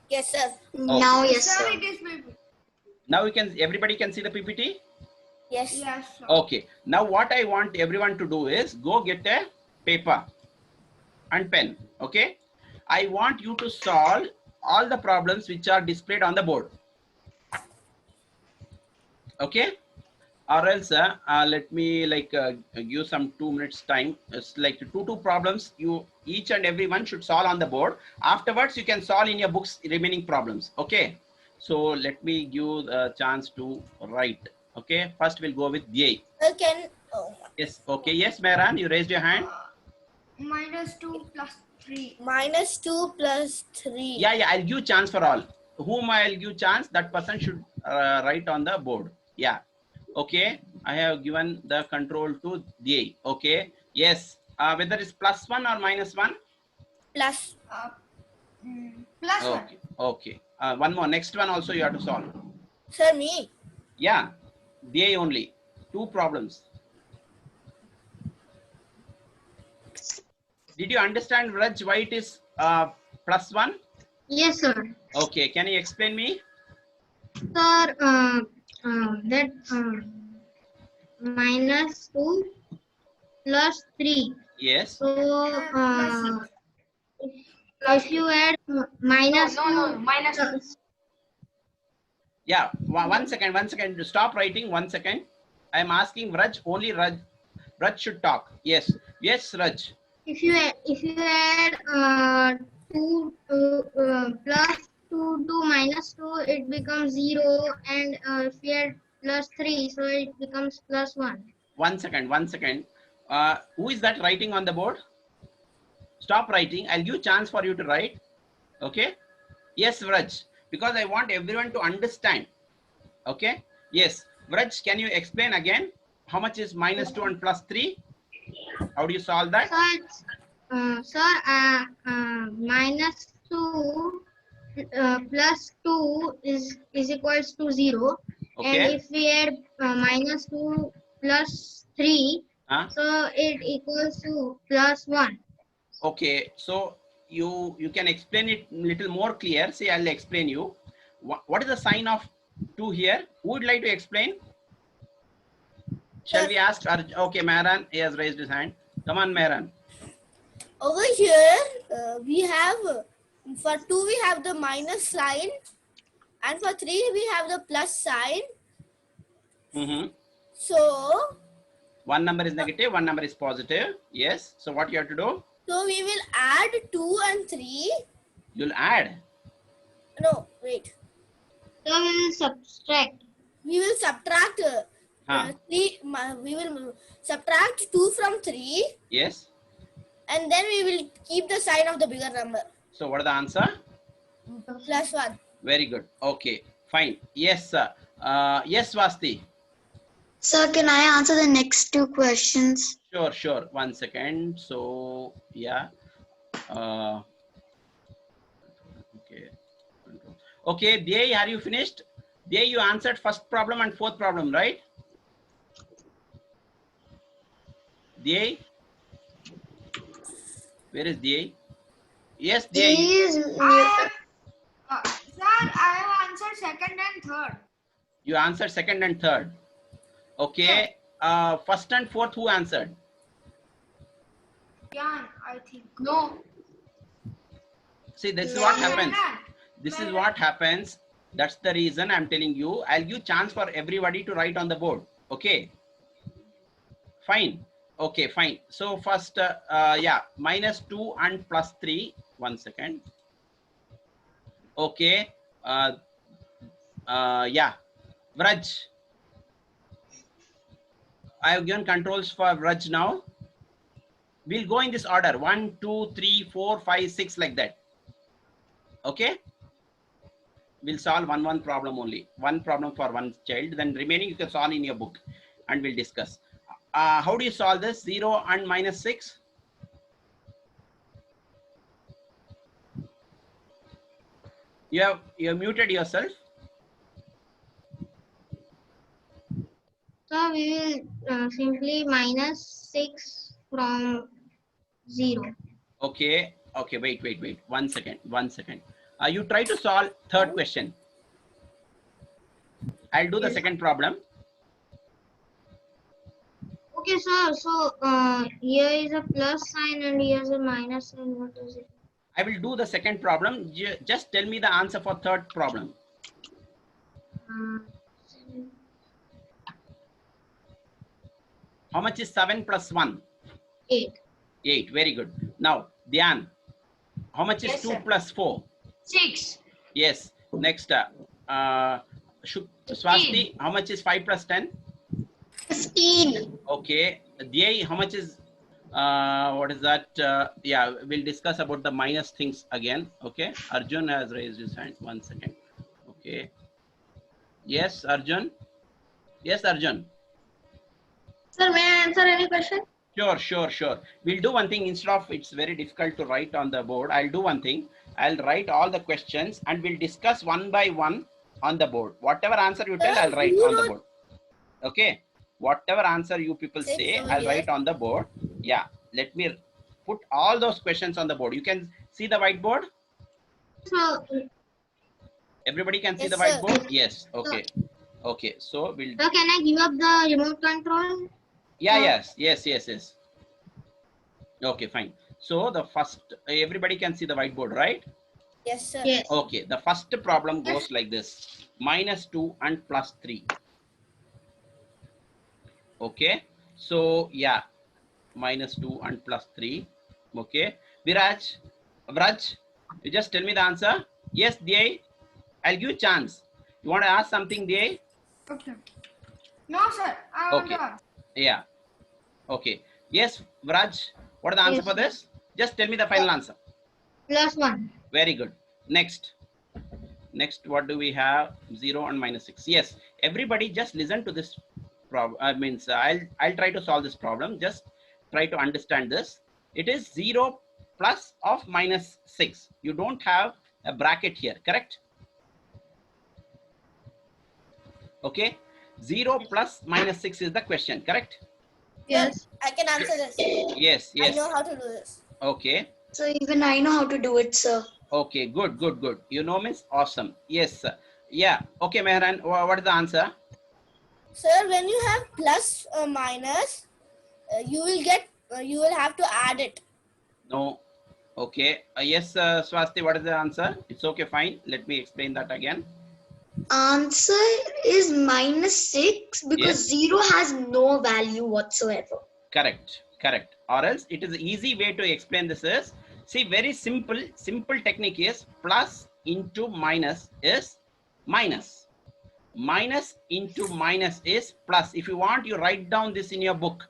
Speaker 6: Yes, sir.
Speaker 5: Now, yes,
Speaker 1: Sir,
Speaker 5: sir.
Speaker 1: it is maybe.
Speaker 2: now everybody can see the PPT.
Speaker 6: Yes.
Speaker 1: Yes, sir.
Speaker 2: Okay, now what I want everyone to do is go get a paper and pen. Okay, I want you to solve all the problems which are displayed on the board. Okay, or else let me give some 2 minutes time. It's like two problems you each and every one should solve on the board. Afterwards you can solve in your books remaining problems. Okay, so let me give a chance to write. Okay, first we'll go with Dhey.
Speaker 6: Can. Oh.
Speaker 2: Yes, okay. Yes, Mehran, you raised your hand.
Speaker 1: Minus 2 plus 3.
Speaker 6: Minus 2 plus 3.
Speaker 2: Yeah, I'll give chance for all. Whom I'll give chance, that person should write on the board. Yeah. Okay, I have given the control to Dhey. Okay. Yes. Whether it's plus 1 or minus 1?
Speaker 6: Plus.
Speaker 1: Plus 1.
Speaker 2: Okay. Okay. One more. Next one also you have to solve.
Speaker 6: Sir, me.
Speaker 2: Yeah. Dhey only. 2 problems. Did you understand, Raj, why it is plus 1?
Speaker 4: Yes, sir.
Speaker 2: Okay. Can you explain me?
Speaker 4: Sir, that minus 2 plus 3.
Speaker 2: Yes.
Speaker 4: So, if you add minus
Speaker 1: No,
Speaker 4: 2,
Speaker 1: minus 2.
Speaker 2: Yeah, one second. Stop writing. 1 second. I'm asking Raj. Only Raj should talk. Yes, Raj.
Speaker 4: if you add 2 plus 2 to minus 2, it becomes 0, and if you add plus 3, so it becomes plus 1.
Speaker 2: 1 second. Who is that writing on the board? Stop writing. I'll give chance for you to write. Okay. Yes, Raj. Because I want everyone to understand. Okay. Yes, Raj. Can you explain again? How much is minus 2 and plus 3? How do you solve that?
Speaker 4: Sir, minus 2 plus 2 is equals to 0.
Speaker 2: Okay.
Speaker 4: And if we add minus 2 plus 3,
Speaker 2: Huh?
Speaker 4: so it equals to plus 1.
Speaker 2: Okay, so you can explain it little more clear. See, I'll explain you. What is the sign of 2 here? Who would like to explain? Shall we ask? Okay, Mehran, he has raised his hand. Come on, Mehran.
Speaker 6: Over here, we have, for 2 we have the minus sign, and for 3 we have the plus sign. So,
Speaker 2: One number is negative, one number is positive. Yes. So what you have to do?
Speaker 6: so we will add 2 and 3.
Speaker 2: You'll add.
Speaker 6: No, wait.
Speaker 4: So we will subtract.
Speaker 6: We will subtract 3. We will subtract 2 from 3,
Speaker 2: Yes.
Speaker 6: and then we will keep the sign of the bigger number.
Speaker 2: So what is the answer?
Speaker 6: Plus 1.
Speaker 2: Very good. Okay, fine. Yes, sir. Yes, Vasti.
Speaker 5: Sir, can I answer the next 2 questions?
Speaker 2: Sure, sure. 1 second. So, yeah. Okay. Okay, Dei, are you finished? Dei, you answered first problem and fourth problem, right? Dei? Where is Dei? Yes, Dei.
Speaker 5: He is
Speaker 1: Sir, I have answered second and third.
Speaker 2: You answered second and third. Okay. First and fourth, who answered?
Speaker 1: Yan, I think. No.
Speaker 2: See, this is what happens.
Speaker 1: Mehran.
Speaker 2: This is what happens. That's the reason I'm telling you. I'll give chance for everybody to write on the board. Okay. Fine. Okay, fine. So first, yeah, minus 2 and plus 3. 1 second. Okay. Yeah. Vraj. I have given controls for Vraj now. We'll go in this order. 1, 2, 3, 4, 5, 6 like that. Okay. We'll solve one problem only. One problem for one child. Then remaining you can solve in your book and we'll discuss. How do you solve this? 0 and minus 6? You have muted yourself.
Speaker 4: So we will simply minus 6 from 0.
Speaker 2: Okay. Okay. Wait. 1 second. 1 second. You try to solve third question. I'll do the second problem.
Speaker 4: Okay, sir. So here is a plus sign and here is a minus sign. What is it?
Speaker 2: I will do the second problem. Just tell me the answer for third problem. How much is 7 plus 1?
Speaker 4: 8.
Speaker 2: 8. Very good. Now, Dhyan, how much is
Speaker 1: Yes,
Speaker 2: 2
Speaker 1: sir.
Speaker 2: plus 4?
Speaker 1: 6.
Speaker 2: Yes. Next, Swasti, how much is 5 plus 10?
Speaker 5: 15.
Speaker 2: Okay. Dhyai, how much is, what is that? Yeah, we'll discuss about the minus things again. Okay. Arjun has raised his hand. 1 second. Okay. Yes, Arjun. Yes, Arjun.
Speaker 4: Sir, may I answer any question?
Speaker 2: Sure. We'll do one thing. Instead of it's very difficult to write on the board, I'll do one thing. I'll write all the questions and we'll discuss one by one on the board. Whatever answer you tell, I'll write on the board. Okay. Whatever answer you people say, I'll write on the board. Yeah. Let me put all those questions on the board. You can see the whiteboard.
Speaker 4: So,
Speaker 2: Everybody can see
Speaker 6: Yes,
Speaker 2: the
Speaker 6: sir.
Speaker 2: whiteboard. Yes. Okay. Okay. So we'll.
Speaker 4: sir, can I give up the remote control?
Speaker 2: Yeah. Yes. Okay. Fine. So the first, everybody can see the whiteboard, right?
Speaker 6: Yes, sir.
Speaker 4: Yes.
Speaker 2: Okay, the first problem goes like this. Minus 2 and plus 3. Okay, so yeah, minus 2 and plus 3. Okay, Vraj, you just tell me the answer. Yes, Dhyai, I'll give you a chance. You want to ask something, Dhyai?
Speaker 1: Okay. No, sir. I want
Speaker 2: Okay.
Speaker 1: to ask.
Speaker 2: Yeah. Okay. Yes, Vraj, what is the answer
Speaker 4: Yes.
Speaker 2: for this? Just tell me the final answer.
Speaker 4: Plus 1.
Speaker 2: Very good. Next, what do we have? 0 and minus 6. Yes, everybody just listen to this problem. I'll try to solve this problem. Just try to understand this. It is 0 plus of minus 6. You don't have a bracket here, correct? Okay. 0 plus minus 6 is the question, correct?
Speaker 4: Yes.
Speaker 6: I can answer this.
Speaker 2: Yes.
Speaker 6: I know how to do this.
Speaker 2: Okay.
Speaker 5: So even I know how to do it, sir.
Speaker 2: Okay, good, good, good. You know means awesome. Yes, sir. Yeah. Okay, Mehran, what is the answer?
Speaker 6: Sir, when you have plus or minus, you will have to add it.
Speaker 2: No. Okay. Yes, Swasti, what is the answer? It's okay, fine. Let me explain that again.
Speaker 5: Answer is -6 because
Speaker 2: Yes.
Speaker 5: 0 has no value whatsoever.
Speaker 2: Correct, correct. Or else it is an easy way to explain this is, see, very simple technique is plus into minus is minus. Minus into minus is plus. If you want, you write down this in your book.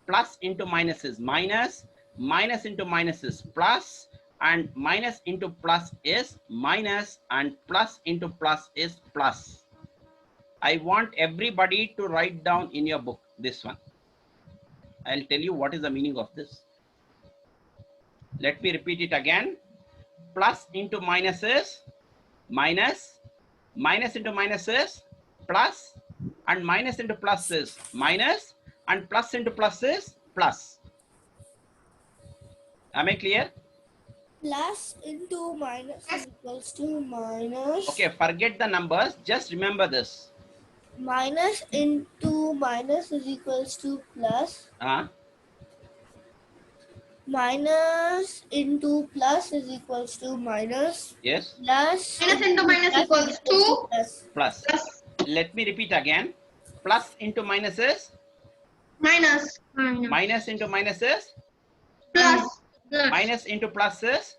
Speaker 2: Plus into minus is minus, minus into minus is plus, and minus into plus is minus, and plus into plus is plus. I want everybody to write down in your book this one. I'll tell you what is the meaning of this. Let me repeat it again. Plus into minus is minus, minus into minus is plus, and minus into plus is minus, and plus into plus is plus. Am I clear?
Speaker 6: Plus into minus is equals to minus.
Speaker 2: Okay, forget the numbers. Just remember this.
Speaker 6: Minus into minus is equals to plus. Minus into plus is equals to minus.
Speaker 2: Yes.
Speaker 6: Plus
Speaker 1: Minus into minus equals to
Speaker 6: plus.
Speaker 2: Plus. Let me repeat again. Plus into minus is
Speaker 1: minus.
Speaker 2: minus into minus is
Speaker 1: Plus.
Speaker 2: minus into plus is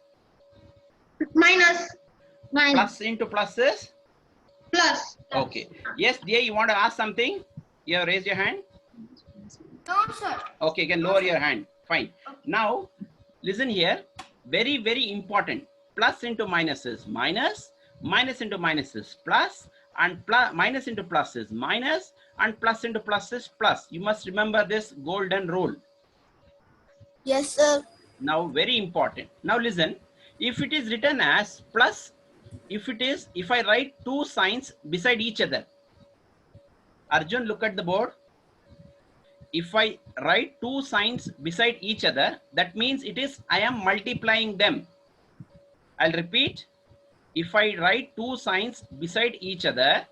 Speaker 1: Minus.
Speaker 2: plus into plus is
Speaker 1: Plus.
Speaker 2: okay. Yes, dear, you want to ask something? You raise your hand.
Speaker 1: No, sir.
Speaker 2: Okay, you can lower your hand. Fine. Now, listen here. Very, very important. Plus into minus is minus. Minus into minus is plus. And plus, minus into plus is minus. And plus into plus is plus. You must remember this golden rule.
Speaker 6: Yes, sir.
Speaker 2: Now, very important. Now, listen. If it is written as plus, if I write two signs beside each other. Arjun, look at the board. If I write two signs beside each other, that means I am multiplying them. I'll repeat. If I write two signs beside each other,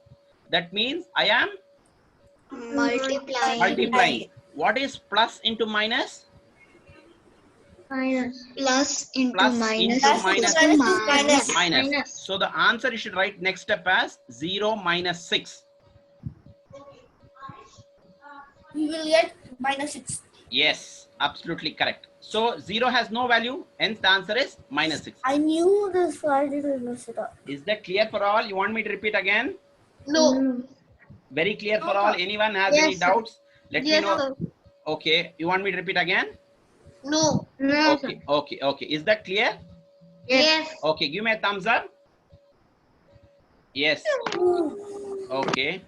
Speaker 2: that means I am multiplying. What is plus into minus?
Speaker 5: Plus into
Speaker 2: Plus
Speaker 5: minus
Speaker 2: into
Speaker 5: equals
Speaker 2: minus.
Speaker 5: to
Speaker 2: Minus. So the answer you should write next step as 0 minus 6.
Speaker 6: We will get minus 6.
Speaker 2: Yes, absolutely correct. So 0 has no value, hence the answer is minus 6.
Speaker 6: I knew this, so I didn't mess it up.
Speaker 2: Is that clear for all? You want me to repeat again?
Speaker 1: No.
Speaker 2: Very clear for all? Anyone has any doubts? Let me know.
Speaker 1: Sir.
Speaker 2: Okay, you want me to repeat again?
Speaker 1: No.
Speaker 2: Okay. Is that clear?
Speaker 1: Yes.
Speaker 2: Okay, give me a thumbs up. Yes. Okay.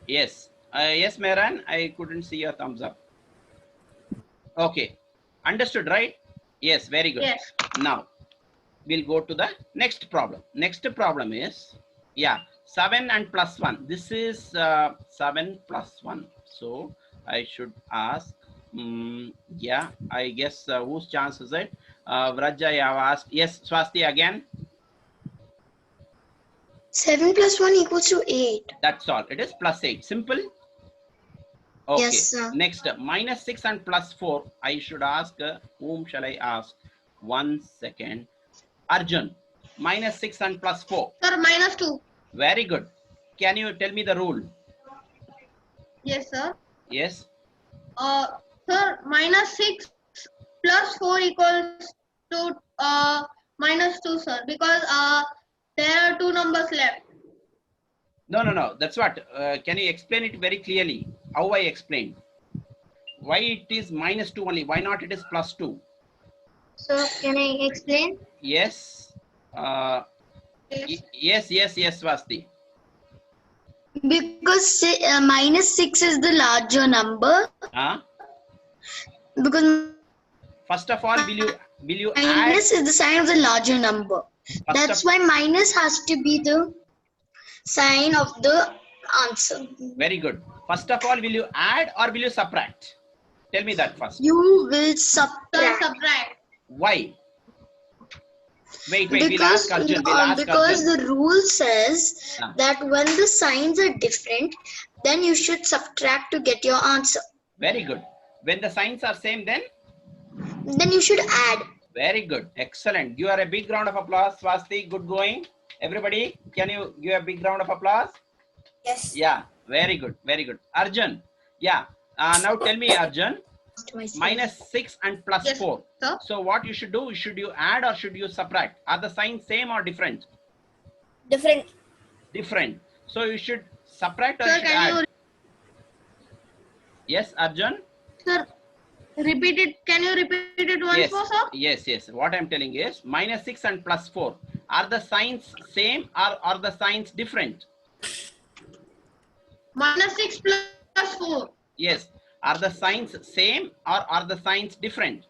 Speaker 2: Yes. Yes, Mehran, I couldn't see your thumbs up. Okay. Understood, right? Yes, very good.
Speaker 1: Yes.
Speaker 2: Now, we'll go to the next problem. Next problem is, 7 and plus 1. This is 7 plus 1. So, I should ask, I guess whose chance is it? Vraja, I have asked. Yes, Swasti again.
Speaker 5: 7 plus 1 equals to 8.
Speaker 2: That's all. It is plus 8. Simple. Okay.
Speaker 5: Yes, sir.
Speaker 2: Next, minus 6 and plus 4. I should ask, whom shall I ask? 1 second. Arjun, minus 6 and plus 4.
Speaker 1: Sir, minus 2.
Speaker 2: Very good. Can you tell me the rule?
Speaker 1: Yes, sir.
Speaker 2: Yes.
Speaker 1: Sir, minus 6 plus 4 equals to minus 2, sir, because there are two numbers left.
Speaker 2: No. That's what. Can you explain it very clearly? How I explained? Why it is minus 2 only? Why not it is plus 2?
Speaker 4: So can I explain?
Speaker 2: Yes. Yes, Swasti.
Speaker 5: Because minus 6 is the larger number. Because
Speaker 2: First of all, will you add?
Speaker 5: minus is the sign of the larger number. That's why minus has to be the sign of the answer.
Speaker 2: Very good. First of all, will you add or will you subtract? Tell me that first.
Speaker 5: You will
Speaker 1: Sir,
Speaker 5: subtract.
Speaker 1: subtract.
Speaker 2: Why? Wait, we'll
Speaker 5: Because,
Speaker 2: ask Arjun. We'll ask
Speaker 5: because
Speaker 2: Arjun.
Speaker 5: the rule says
Speaker 2: Ah.
Speaker 5: that when the signs are different, then you should subtract to get your answer.
Speaker 2: Very good. When the signs are same, then
Speaker 5: Then you should add.
Speaker 2: very good. Excellent. Give her a big round of applause, Swasti. Good going. Everybody, can you give a big round of applause?
Speaker 6: Yes.
Speaker 2: Yeah, very good. Very good. Arjun. Yeah. Now tell me, Arjun. Minus 6 and plus
Speaker 1: Yes,
Speaker 2: 4.
Speaker 1: sir.
Speaker 2: So what you should do? Should you add or should you subtract? Are the signs same or different?
Speaker 6: Different.
Speaker 2: Different. So you should subtract or
Speaker 1: Sir,
Speaker 2: you should
Speaker 1: can
Speaker 2: add?
Speaker 1: you,
Speaker 2: Yes, Arjun?
Speaker 1: sir, repeat it? Can you repeat it once
Speaker 2: Yes.
Speaker 1: more, sir?
Speaker 2: Yes, yes. What I'm telling is minus 6 and plus 4. Are the signs same or are the signs different?
Speaker 1: Minus 6 plus 4.
Speaker 2: Yes. Are the signs same or are the signs different?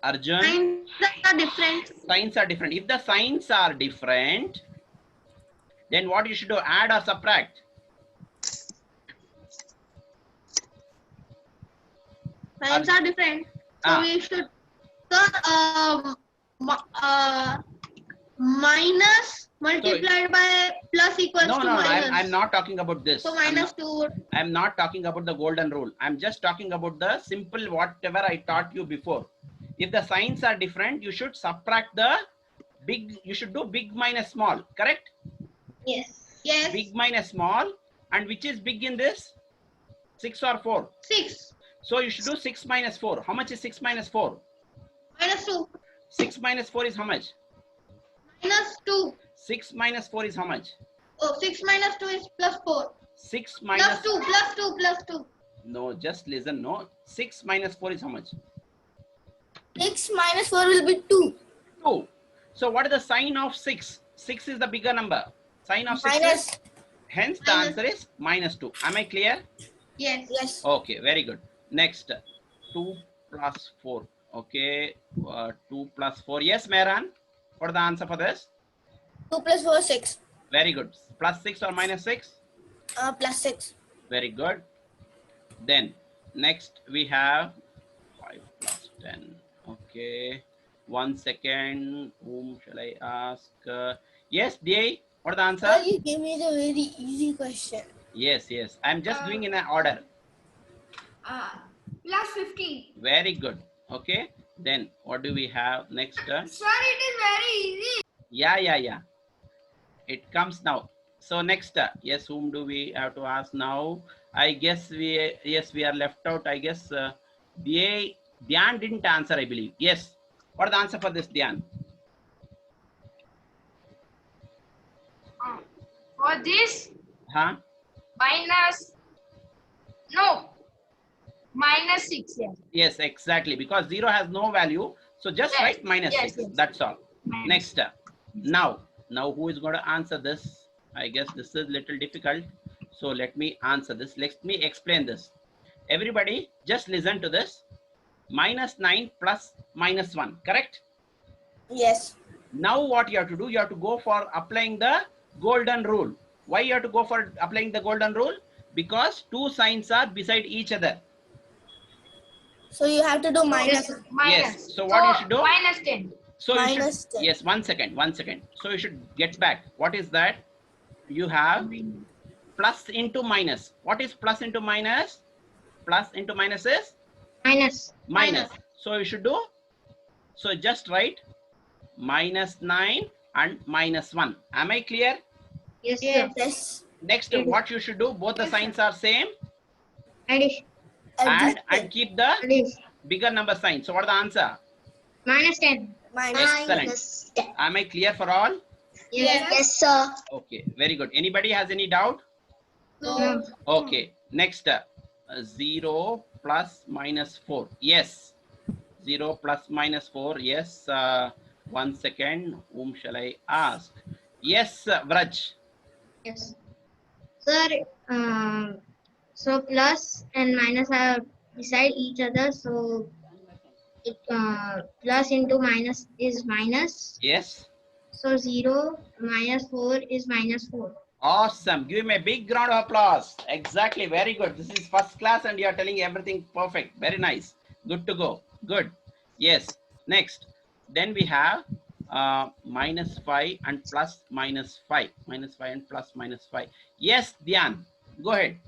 Speaker 2: Arjun?
Speaker 1: Signs are different.
Speaker 2: Signs are different. If the signs are different, then what you should do? Add or subtract?
Speaker 1: Signs are different. So
Speaker 2: Ah.
Speaker 1: we should, sir, minus multiplied by plus equals
Speaker 2: No,
Speaker 1: to
Speaker 2: no,
Speaker 1: minus.
Speaker 2: I'm not talking about this.
Speaker 1: So
Speaker 2: I'm
Speaker 1: minus
Speaker 2: not-
Speaker 1: 2.
Speaker 2: I'm not talking about the golden rule. I'm just talking about the simple whatever I taught you before. If the signs are different, you should subtract the big, you should do big minus small, correct?
Speaker 1: Yes. Yes.
Speaker 2: Big minus small. And which is big in this? 6 or 4?
Speaker 1: 6
Speaker 2: So you should do 6 minus 4. How much is 6 minus 4?
Speaker 1: minus 2
Speaker 2: 6 minus 4 is how much?
Speaker 1: minus 2.
Speaker 2: 6 minus 4 is how much?
Speaker 1: Oh, 6 minus 2 is plus 4.
Speaker 2: 6
Speaker 1: Plus
Speaker 2: minus
Speaker 1: 2, plus 2, plus 2.
Speaker 2: No, just listen. No, 6 minus 4 is how much?
Speaker 6: 6 minus 4 will be 2.
Speaker 2: 2. So what is the sign of 6? 6 is the bigger number. Sign of 6
Speaker 6: Minus.
Speaker 2: is, hence the
Speaker 1: Minus.
Speaker 2: answer is minus 2. Am I clear?
Speaker 1: Yes.
Speaker 6: Yes.
Speaker 2: Okay, very good. Next, 2 plus 4. Okay, 2 plus 4. Yes, Mehran, what is the answer for this?
Speaker 6: 2 plus 4, 6.
Speaker 2: Very good. Plus 6 or minus 6?
Speaker 6: Plus 6.
Speaker 2: Very good. Then, next we have 5 plus 10. Okay, 1 second. Whom shall I ask? Yes, DA, what is the answer?
Speaker 6: Sir, you gave me the very easy question.
Speaker 2: Yes, yes. I'm just doing in an order.
Speaker 3: Plus 15.
Speaker 2: Very good. Okay. Then what do we have next?
Speaker 3: Sir, it is very easy.
Speaker 2: Yeah. It comes now. So next, yes, whom do we have to ask now? I guess we are left out. I guess Dhyan didn't answer, I believe. Yes. What is the answer for this, Dhyan?
Speaker 3: For this,
Speaker 2: Huh?
Speaker 3: minus 6. Yes.
Speaker 2: Yes, exactly. Because 0 has no value. So just
Speaker 3: Yes,
Speaker 2: write minus
Speaker 3: yes,
Speaker 2: 6.
Speaker 3: yes.
Speaker 2: That's all.
Speaker 3: Minus.
Speaker 2: Next, now who is going to answer this? I guess this is little difficult. So let me answer this. Let me explain this. Everybody just listen to this. Minus 9 plus minus 1, correct?
Speaker 6: Yes.
Speaker 2: Now what you have to do, you have to go for applying the golden rule. Why you have to go for applying the golden rule? Because two signs are beside each other.
Speaker 6: So you have to do minus.
Speaker 2: Yes. So what you should do?
Speaker 3: Minus 10.
Speaker 2: So you
Speaker 6: Minus
Speaker 2: should,
Speaker 6: 10.
Speaker 2: yes, 1 second. So you should get back. What is that? You have plus into minus. What is plus into minus? Plus into minus is
Speaker 4: Minus.
Speaker 2: minus. So you should do, so just write minus 9 and minus 1. Am I clear?
Speaker 4: Yes,
Speaker 1: Yes.
Speaker 4: sir.
Speaker 6: Yes.
Speaker 2: Next, what you should do, both the signs are same.
Speaker 4: Addition.
Speaker 2: Add and keep the
Speaker 4: Addition.
Speaker 2: bigger number sign. So what is the answer?
Speaker 4: Minus 10.
Speaker 6: Minus.
Speaker 2: Excellent. Am I clear for all?
Speaker 4: Yes.
Speaker 5: Yes, sir.
Speaker 2: Okay, very good. Anybody has any doubt?
Speaker 1: No.
Speaker 2: Okay, next, 0 plus minus 4. Yes, 0 plus minus 4. Yes, 1 second. Whom shall I ask? Yes, Vraj.
Speaker 4: Yes. Sir, so plus and minus are beside each other. So it plus into minus is minus.
Speaker 2: Yes,
Speaker 4: So 0 minus 4 is minus 4.
Speaker 2: Awesome. Give me a big round of applause. Exactly. Very good. This is first class and you are telling everything perfect. Very nice. Good to go. Good. Yes. Next. Then we have -5 and +-5. -5 and +-5. Yes, Dhyan. Go ahead.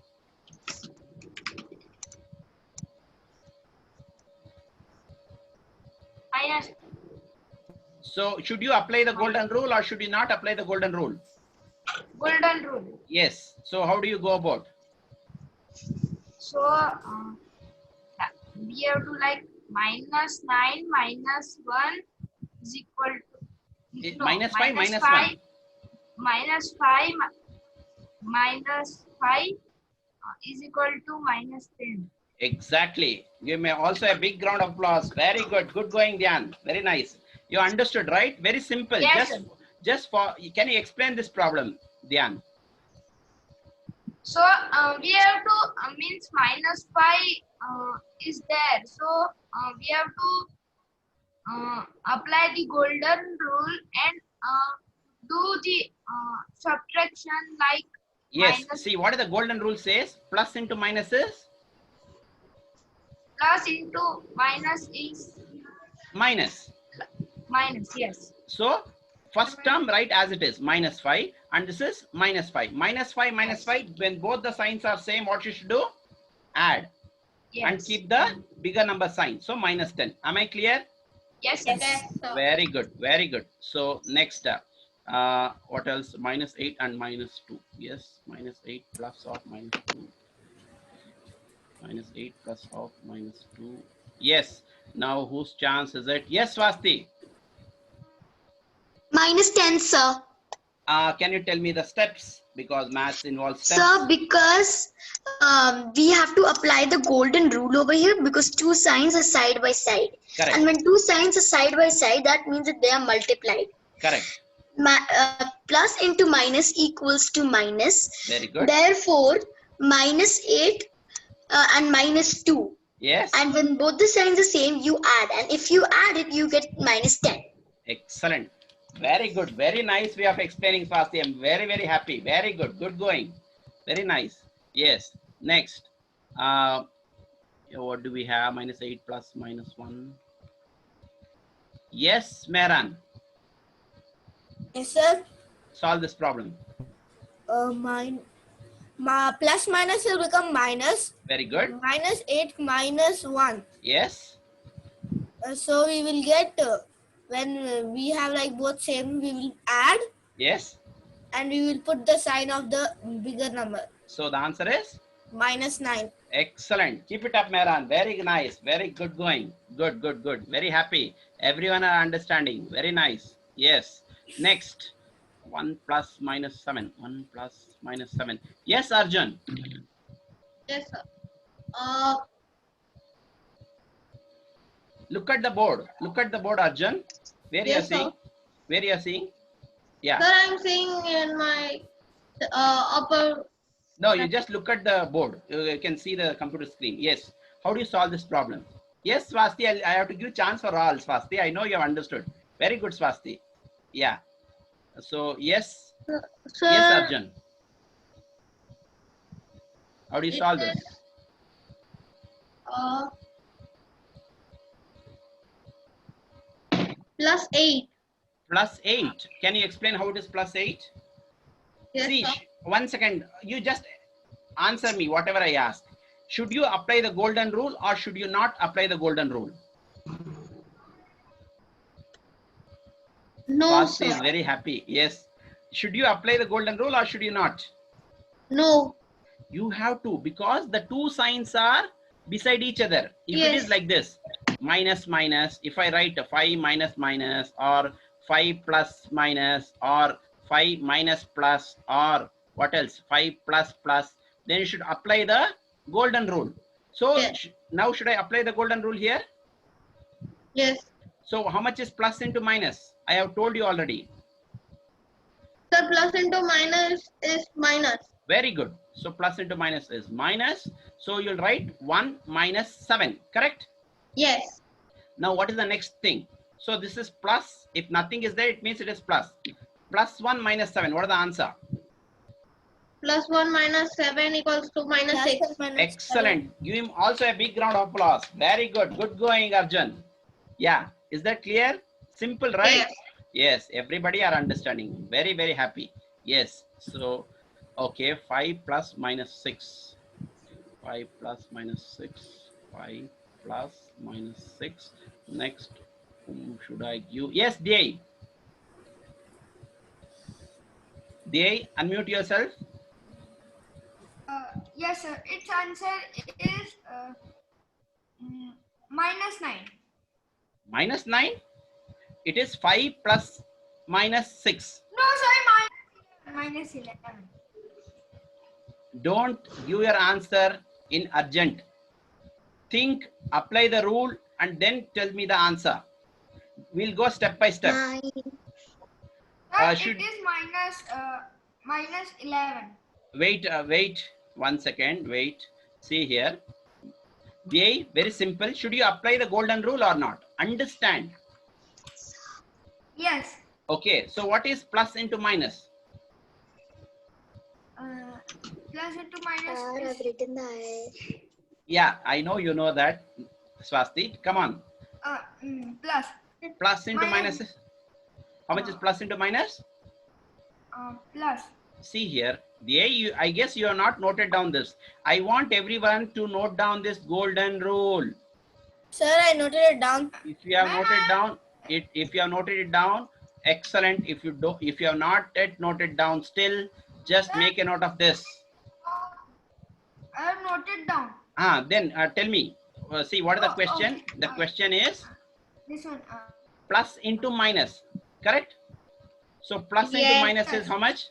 Speaker 4: Minus.
Speaker 2: So should you apply the golden rule or should you not apply the golden rule?
Speaker 4: Golden rule.
Speaker 2: Yes. So how do you go about?
Speaker 4: So we have to like -9 -1 is equal to
Speaker 2: -5 -1.
Speaker 4: -5 -5 is equal to -10.
Speaker 2: Exactly. Give me also a big round of applause. Very good. Good going, Dhyan. Very nice. You understood, right? Very simple.
Speaker 4: Yes, sir.
Speaker 2: Just for, can you explain this problem, Dhyan?
Speaker 4: So we have to means -5 is there. So we have to apply the golden rule and do the subtraction like
Speaker 2: Yes.
Speaker 4: minus
Speaker 2: See, what is the golden rule says? Plus into minus is?
Speaker 4: plus into minus is
Speaker 2: Minus.
Speaker 4: minus. Yes.
Speaker 2: So, first term, write as it is, -5. And this is -5. -5, -5. When both the signs are same, what you should do? Add.
Speaker 4: Yes.
Speaker 2: And keep the bigger number sign. So, -10. Am I clear?
Speaker 4: Yes.
Speaker 1: Yes,
Speaker 4: Yes.
Speaker 1: sir.
Speaker 2: Very good. Very good. So, next, what else? -8 and -2. Yes, -8 plus of -2. -8 plus of -2. Yes. Now, whose chance is it? Yes, Swasti.
Speaker 5: -10, sir.
Speaker 2: Can you tell me the steps? Because maths involves steps.
Speaker 5: Sir, because we have to apply the golden rule over here because two signs are side by side.
Speaker 2: Correct.
Speaker 5: And when two signs are side by side, that means that they are multiplied.
Speaker 2: Correct.
Speaker 5: Plus into minus equals to minus.
Speaker 2: Very good.
Speaker 5: Therefore, -8 and -2.
Speaker 2: Yes.
Speaker 5: And when both the signs are same, you add. And if you add it, you get -10.
Speaker 2: Excellent. Very good. Very nice way of explaining, Swasti. I'm very, very happy. Very good. Good going. Very nice. Yes. Next. What do we have? -8 plus -1. Yes, Mehran.
Speaker 6: Yes, sir.
Speaker 2: Solve this problem.
Speaker 6: Plus minus will become minus.
Speaker 2: Very good.
Speaker 6: -8 -1.
Speaker 2: Yes.
Speaker 6: So we will get when we have like both same, we will add
Speaker 2: Yes.
Speaker 6: and we will put the sign of the bigger number.
Speaker 2: So the answer is?
Speaker 6: -9.
Speaker 2: Excellent. Keep it up, Mehran. Very nice. Very good going. Good, good, good. Very happy. Everyone are understanding. Very nice. Yes. Next. 1 plus -7. 1 plus -7. Yes, Arjun.
Speaker 1: Yes, sir.
Speaker 2: Look at the board. Look at the board, Arjun. Where you are
Speaker 1: Yes, sir.
Speaker 2: seeing? Where you are seeing? Yeah.
Speaker 1: Sir, I'm seeing in my upper.
Speaker 2: No, you just look at the board. You can see the computer screen. Yes. How do you solve this problem? Yes, Swasti, I have to give chance for all, Swasti. I know you have understood. Very good, Swasti. Yeah. So, yes.
Speaker 1: Sir,
Speaker 2: Yes, Arjun. How do you solve this?
Speaker 1: +8.
Speaker 2: +8. Can you explain how it is +8?
Speaker 1: Yes,
Speaker 2: See,
Speaker 1: sir.
Speaker 2: 1 second. You just answer me whatever I ask. Should you apply the golden rule or should you not apply the golden rule?
Speaker 1: No,
Speaker 2: Swasti is
Speaker 1: sir.
Speaker 2: very happy. Yes. Should you apply the golden rule or should you not?
Speaker 1: No.
Speaker 2: You have to, because the two signs are beside each other. If it
Speaker 1: Yes.
Speaker 2: is like this, minus minus, if I write 5 minus minus or 5 plus minus or 5 minus plus or what else, 5 plus plus, then you should apply the golden rule. So
Speaker 1: Yes.
Speaker 2: now should I apply the golden rule here?
Speaker 1: Yes.
Speaker 2: So how much is plus into minus? I have told you already.
Speaker 1: Sir, plus into minus is minus.
Speaker 2: Very good. So plus into minus is minus. So you'll write 1 minus 7, correct?
Speaker 1: Yes.
Speaker 2: Now what is the next thing? So this is plus. If nothing is there, it means it is plus. Plus 1 minus 7. What is the answer?
Speaker 1: plus 1 minus 7 equals to minus
Speaker 6: Plus
Speaker 1: 6.
Speaker 6: and minus
Speaker 2: Excellent. Give him also a big round of applause. Very good. Good going, Arjun. Yeah. Is that clear? Simple, right?
Speaker 1: Yes.
Speaker 2: Yes. Everybody are understanding. Very, very happy. Yes. So, okay. 5 plus minus 6. 5 plus minus 6. 5 plus minus 6. Next, whom should I give? Yes, Dei. Dei, unmute yourself.
Speaker 7: Yes, sir. Its answer is minus 9.
Speaker 2: Minus 9. It is 5 plus minus 6.
Speaker 7: No, sorry, minus 11.
Speaker 2: Don't give your answer in urgent. Think, apply the rule, and then tell me the answer. We'll go step by step.
Speaker 7: Sir,
Speaker 2: Should-
Speaker 7: it is minus 11.
Speaker 2: Wait 1 second. Wait. See here. Very simple. Should you apply the golden rule or not? Understand.
Speaker 7: Yes.
Speaker 2: Okay. So what is plus into minus?
Speaker 7: Plus into minus
Speaker 5: I've
Speaker 7: is
Speaker 5: written that.
Speaker 2: Yeah, I know you know that. Swasti, come on.
Speaker 7: plus.
Speaker 2: Plus into
Speaker 7: Minus.
Speaker 2: minus. How much is plus into minus?
Speaker 7: Plus.
Speaker 2: See here. I guess you have not noted down this. I want everyone to note down this golden rule.
Speaker 6: Sir, I noted it down.
Speaker 2: If you have noted it down, excellent. If you have not yet noted down still, just make a note of this.
Speaker 7: I have noted down.
Speaker 2: Then tell me. See, what is the question?
Speaker 7: Okay.
Speaker 2: The question is
Speaker 7: This one.
Speaker 2: plus into minus. Correct? So plus into
Speaker 1: Yes,
Speaker 2: minus
Speaker 7: sir.
Speaker 2: is how much?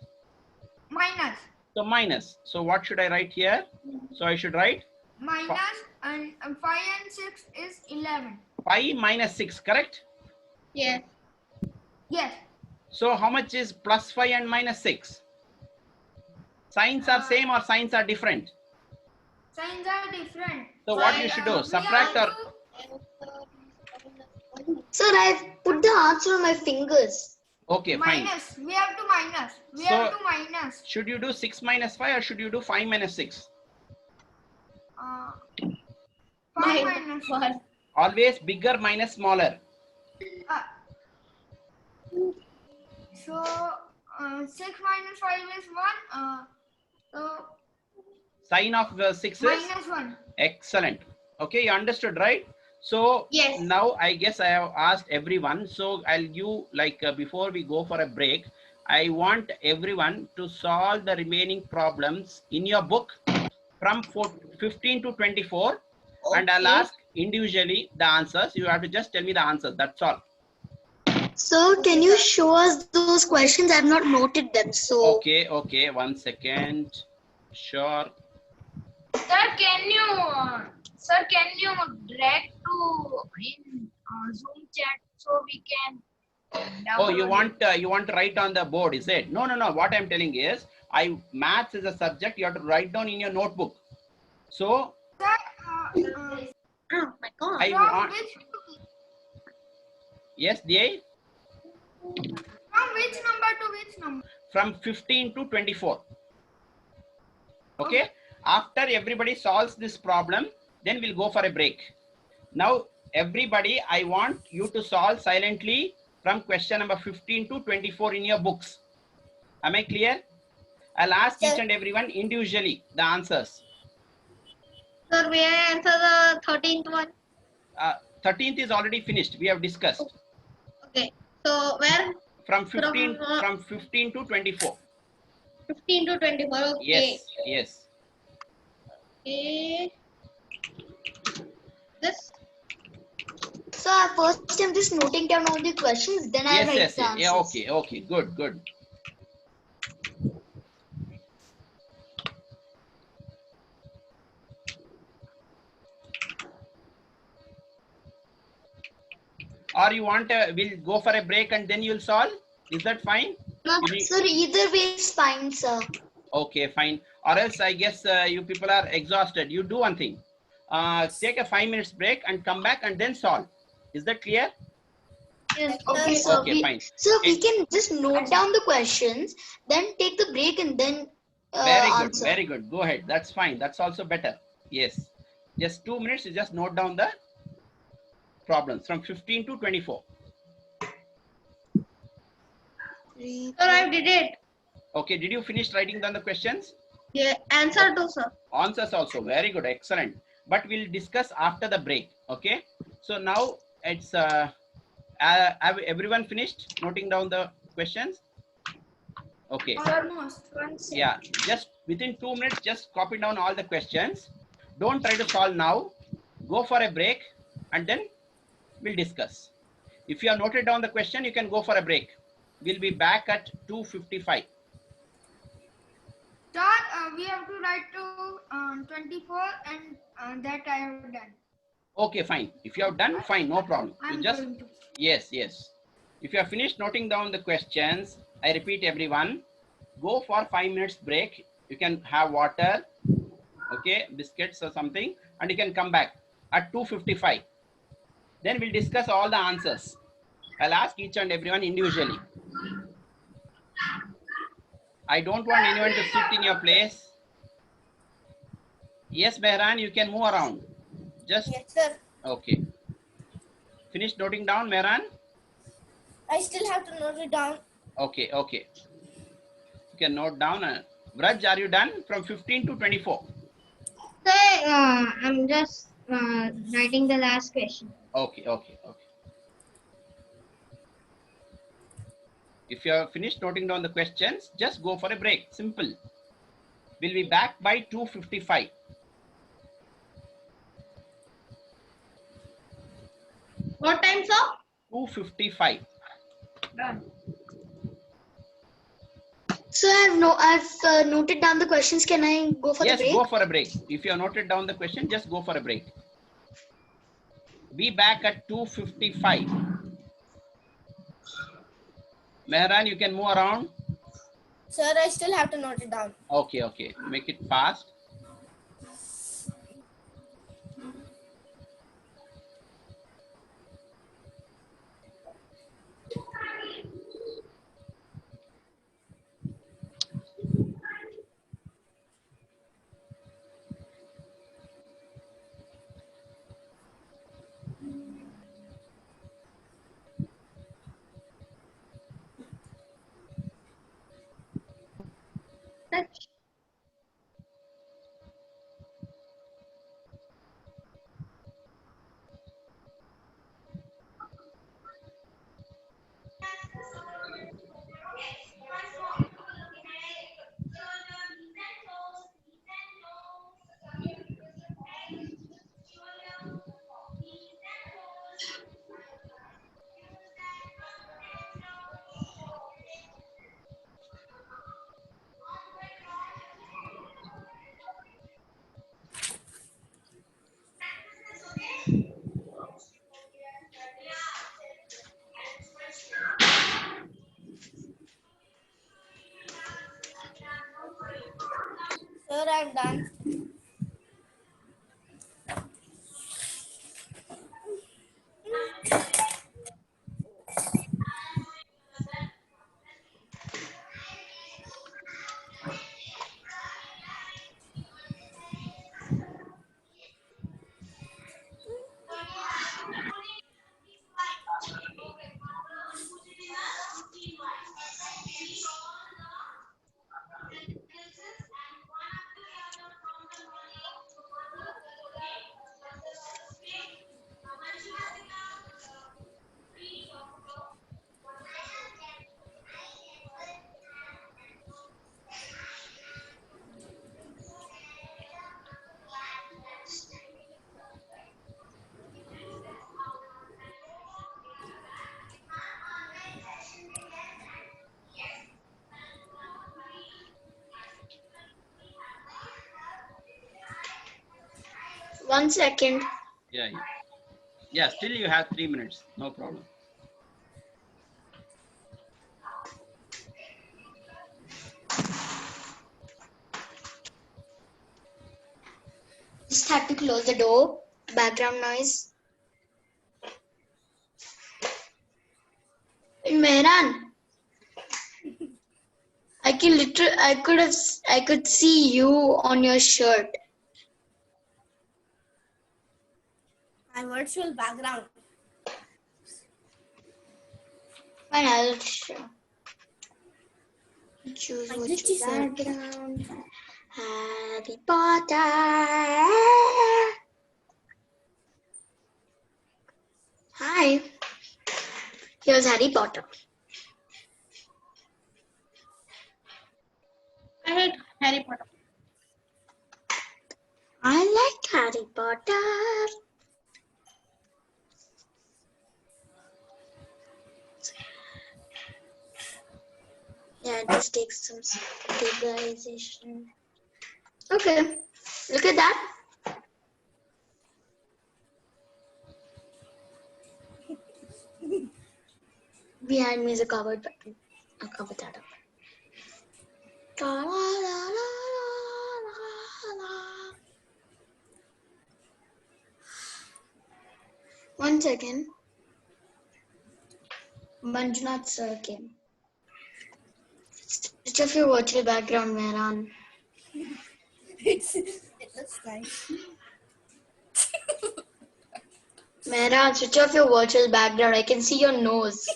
Speaker 7: Minus.
Speaker 2: So minus. So what should I write here? So I should write
Speaker 7: Minus and 5 and 6 is 11.
Speaker 2: 5 minus 6. Correct?
Speaker 1: Yes.
Speaker 7: Yes.
Speaker 2: So how much is plus 5 and minus 6? Signs are same or signs are different?
Speaker 7: Signs are different.
Speaker 2: So what you should do? Subtract or
Speaker 5: Sir, I've put the answer on my fingers.
Speaker 2: okay, fine.
Speaker 7: minus. We have to minus. We
Speaker 2: So-
Speaker 7: have to minus.
Speaker 2: Should you do 6 minus 5 or should you do 5 minus 6?
Speaker 7: 5 minus 1.
Speaker 2: Always bigger minus smaller.
Speaker 7: So 6 minus 5 is 1. So
Speaker 2: Sign of 6 is
Speaker 7: minus 1.
Speaker 2: excellent. Okay, you understood, right? So
Speaker 1: Yes.
Speaker 2: now I guess I have asked everyone. So I'll give before we go for a break, I want everyone to solve the remaining problems in your book from 15 to 24. And I'll ask individually the answers. You have to just tell me the answers. That's all.
Speaker 5: So can you show us those questions? I've not noted them. So
Speaker 2: Okay. 1 second. Sure.
Speaker 8: Sir, can you drag to in Zoom chat so we can
Speaker 2: Oh, you
Speaker 8: download
Speaker 2: want to write on the board, is it? No. What I'm telling is, maths is a subject you have to write down in your notebook. So
Speaker 1: Oh my God.
Speaker 2: I
Speaker 7: From
Speaker 2: want
Speaker 7: which
Speaker 2: yes, DA
Speaker 7: number to which number?
Speaker 2: from 15 to 24. Okay. After everybody solves this problem, then we'll go for a break. Now, everybody, I want you to solve silently from question number 15 to 24 in your books. Am I clear? I'll ask each and everyone individually the answers.
Speaker 1: Sir, may I answer the 13th one?
Speaker 2: 13th is already finished. We have discussed.
Speaker 1: Okay. So where?
Speaker 2: From 15 to 24.
Speaker 1: 15 to 24. Okay.
Speaker 2: Yes.
Speaker 1: Okay. This.
Speaker 5: So first I'm just noting down all the questions, then I write
Speaker 2: Yes.
Speaker 5: the answers.
Speaker 2: Yeah, okay. Good. Or you want we'll go for a break and then you'll solve? Is that fine?
Speaker 5: No,
Speaker 2: You need-
Speaker 5: sir, either way is fine, sir.
Speaker 2: Okay, fine. Or else I guess you people are exhausted. You do one thing. Take a 5 minutes break and come back and then solve. Is that clear?
Speaker 1: Yes.
Speaker 5: Okay, so
Speaker 2: Okay, fine.
Speaker 5: we can just note down the questions, then take the break and then
Speaker 2: Very good,
Speaker 5: answer.
Speaker 2: very good. Go ahead. That's fine. That's also better. Yes. Just 2 minutes. You just note down the problems from 15 to 24.
Speaker 4: Three,
Speaker 1: Sir, I did it.
Speaker 2: Okay. Did you finish writing down the questions?
Speaker 1: Yeah, answer to sir.
Speaker 2: Answers also. Very good. Excellent. But we'll discuss after the break. Okay. So now it's have everyone finished noting down the questions? Okay.
Speaker 7: Almost. One second.
Speaker 2: Yeah. Just within 2 minutes, just copy down all the questions. Don't try to solve now. Go for a break and then we'll discuss. If you have noted down the question, you can go for a break. We'll be back at 2:55.
Speaker 7: Start. We have to write to 24, and that I have done.
Speaker 2: Okay, fine. If you have done, fine, no problem. You
Speaker 7: I'm
Speaker 2: just
Speaker 7: going to.
Speaker 2: yes. If you have finished noting down the questions, I repeat everyone, go for 5 minutes break. You can have water, okay, biscuits or something, and you can come back at 2:55. Then we'll discuss all the answers. I'll ask each and everyone individually. I don't want anyone to sit in your place. Yes, Mehran, you can move around. Just
Speaker 6: Yes, sir.
Speaker 2: okay. Finish noting down, Mehran.
Speaker 6: I still have to note it down.
Speaker 2: Okay. You can note down. Vraj, are you done? From 15 to 24.
Speaker 4: Sir, I'm just writing the last question.
Speaker 2: Okay. If you have finished noting down the questions, just go for a break. Simple. We'll be back by 2:55.
Speaker 1: What time, sir?
Speaker 2: 2:55.
Speaker 8: Done.
Speaker 5: So I've noted down the questions. Can I go for
Speaker 2: Yes,
Speaker 5: the break?
Speaker 2: go for a break. If you have noted down the question, just go for a break. Be back at 2:55. Mehran, you can move around.
Speaker 6: Sir, I still have to note it down.
Speaker 2: Okay. Make it fast.
Speaker 6: Sir, I'm done.
Speaker 5: One second.
Speaker 2: Yeah. Still you have 3 minutes. No problem.
Speaker 5: Just had to close the door. Background noise. Mehran, are I could see you on your shirt.
Speaker 6: My virtual background.
Speaker 5: Fine, I'll choose
Speaker 6: My
Speaker 5: virtual
Speaker 6: glitchy shirt.
Speaker 5: background. Harry Potter. Hi. Here's Harry Potter.
Speaker 1: I hate Harry Potter.
Speaker 5: I like Harry Potter. Yeah, this takes some stabilization. Okay, look at that. Behind me is a cupboard button. I'll cover that up. One second. Manjunath sir came. Switch off your virtual background, Mehran.
Speaker 6: It looks nice.
Speaker 5: Mehran, switch off your virtual background. I can see your nose.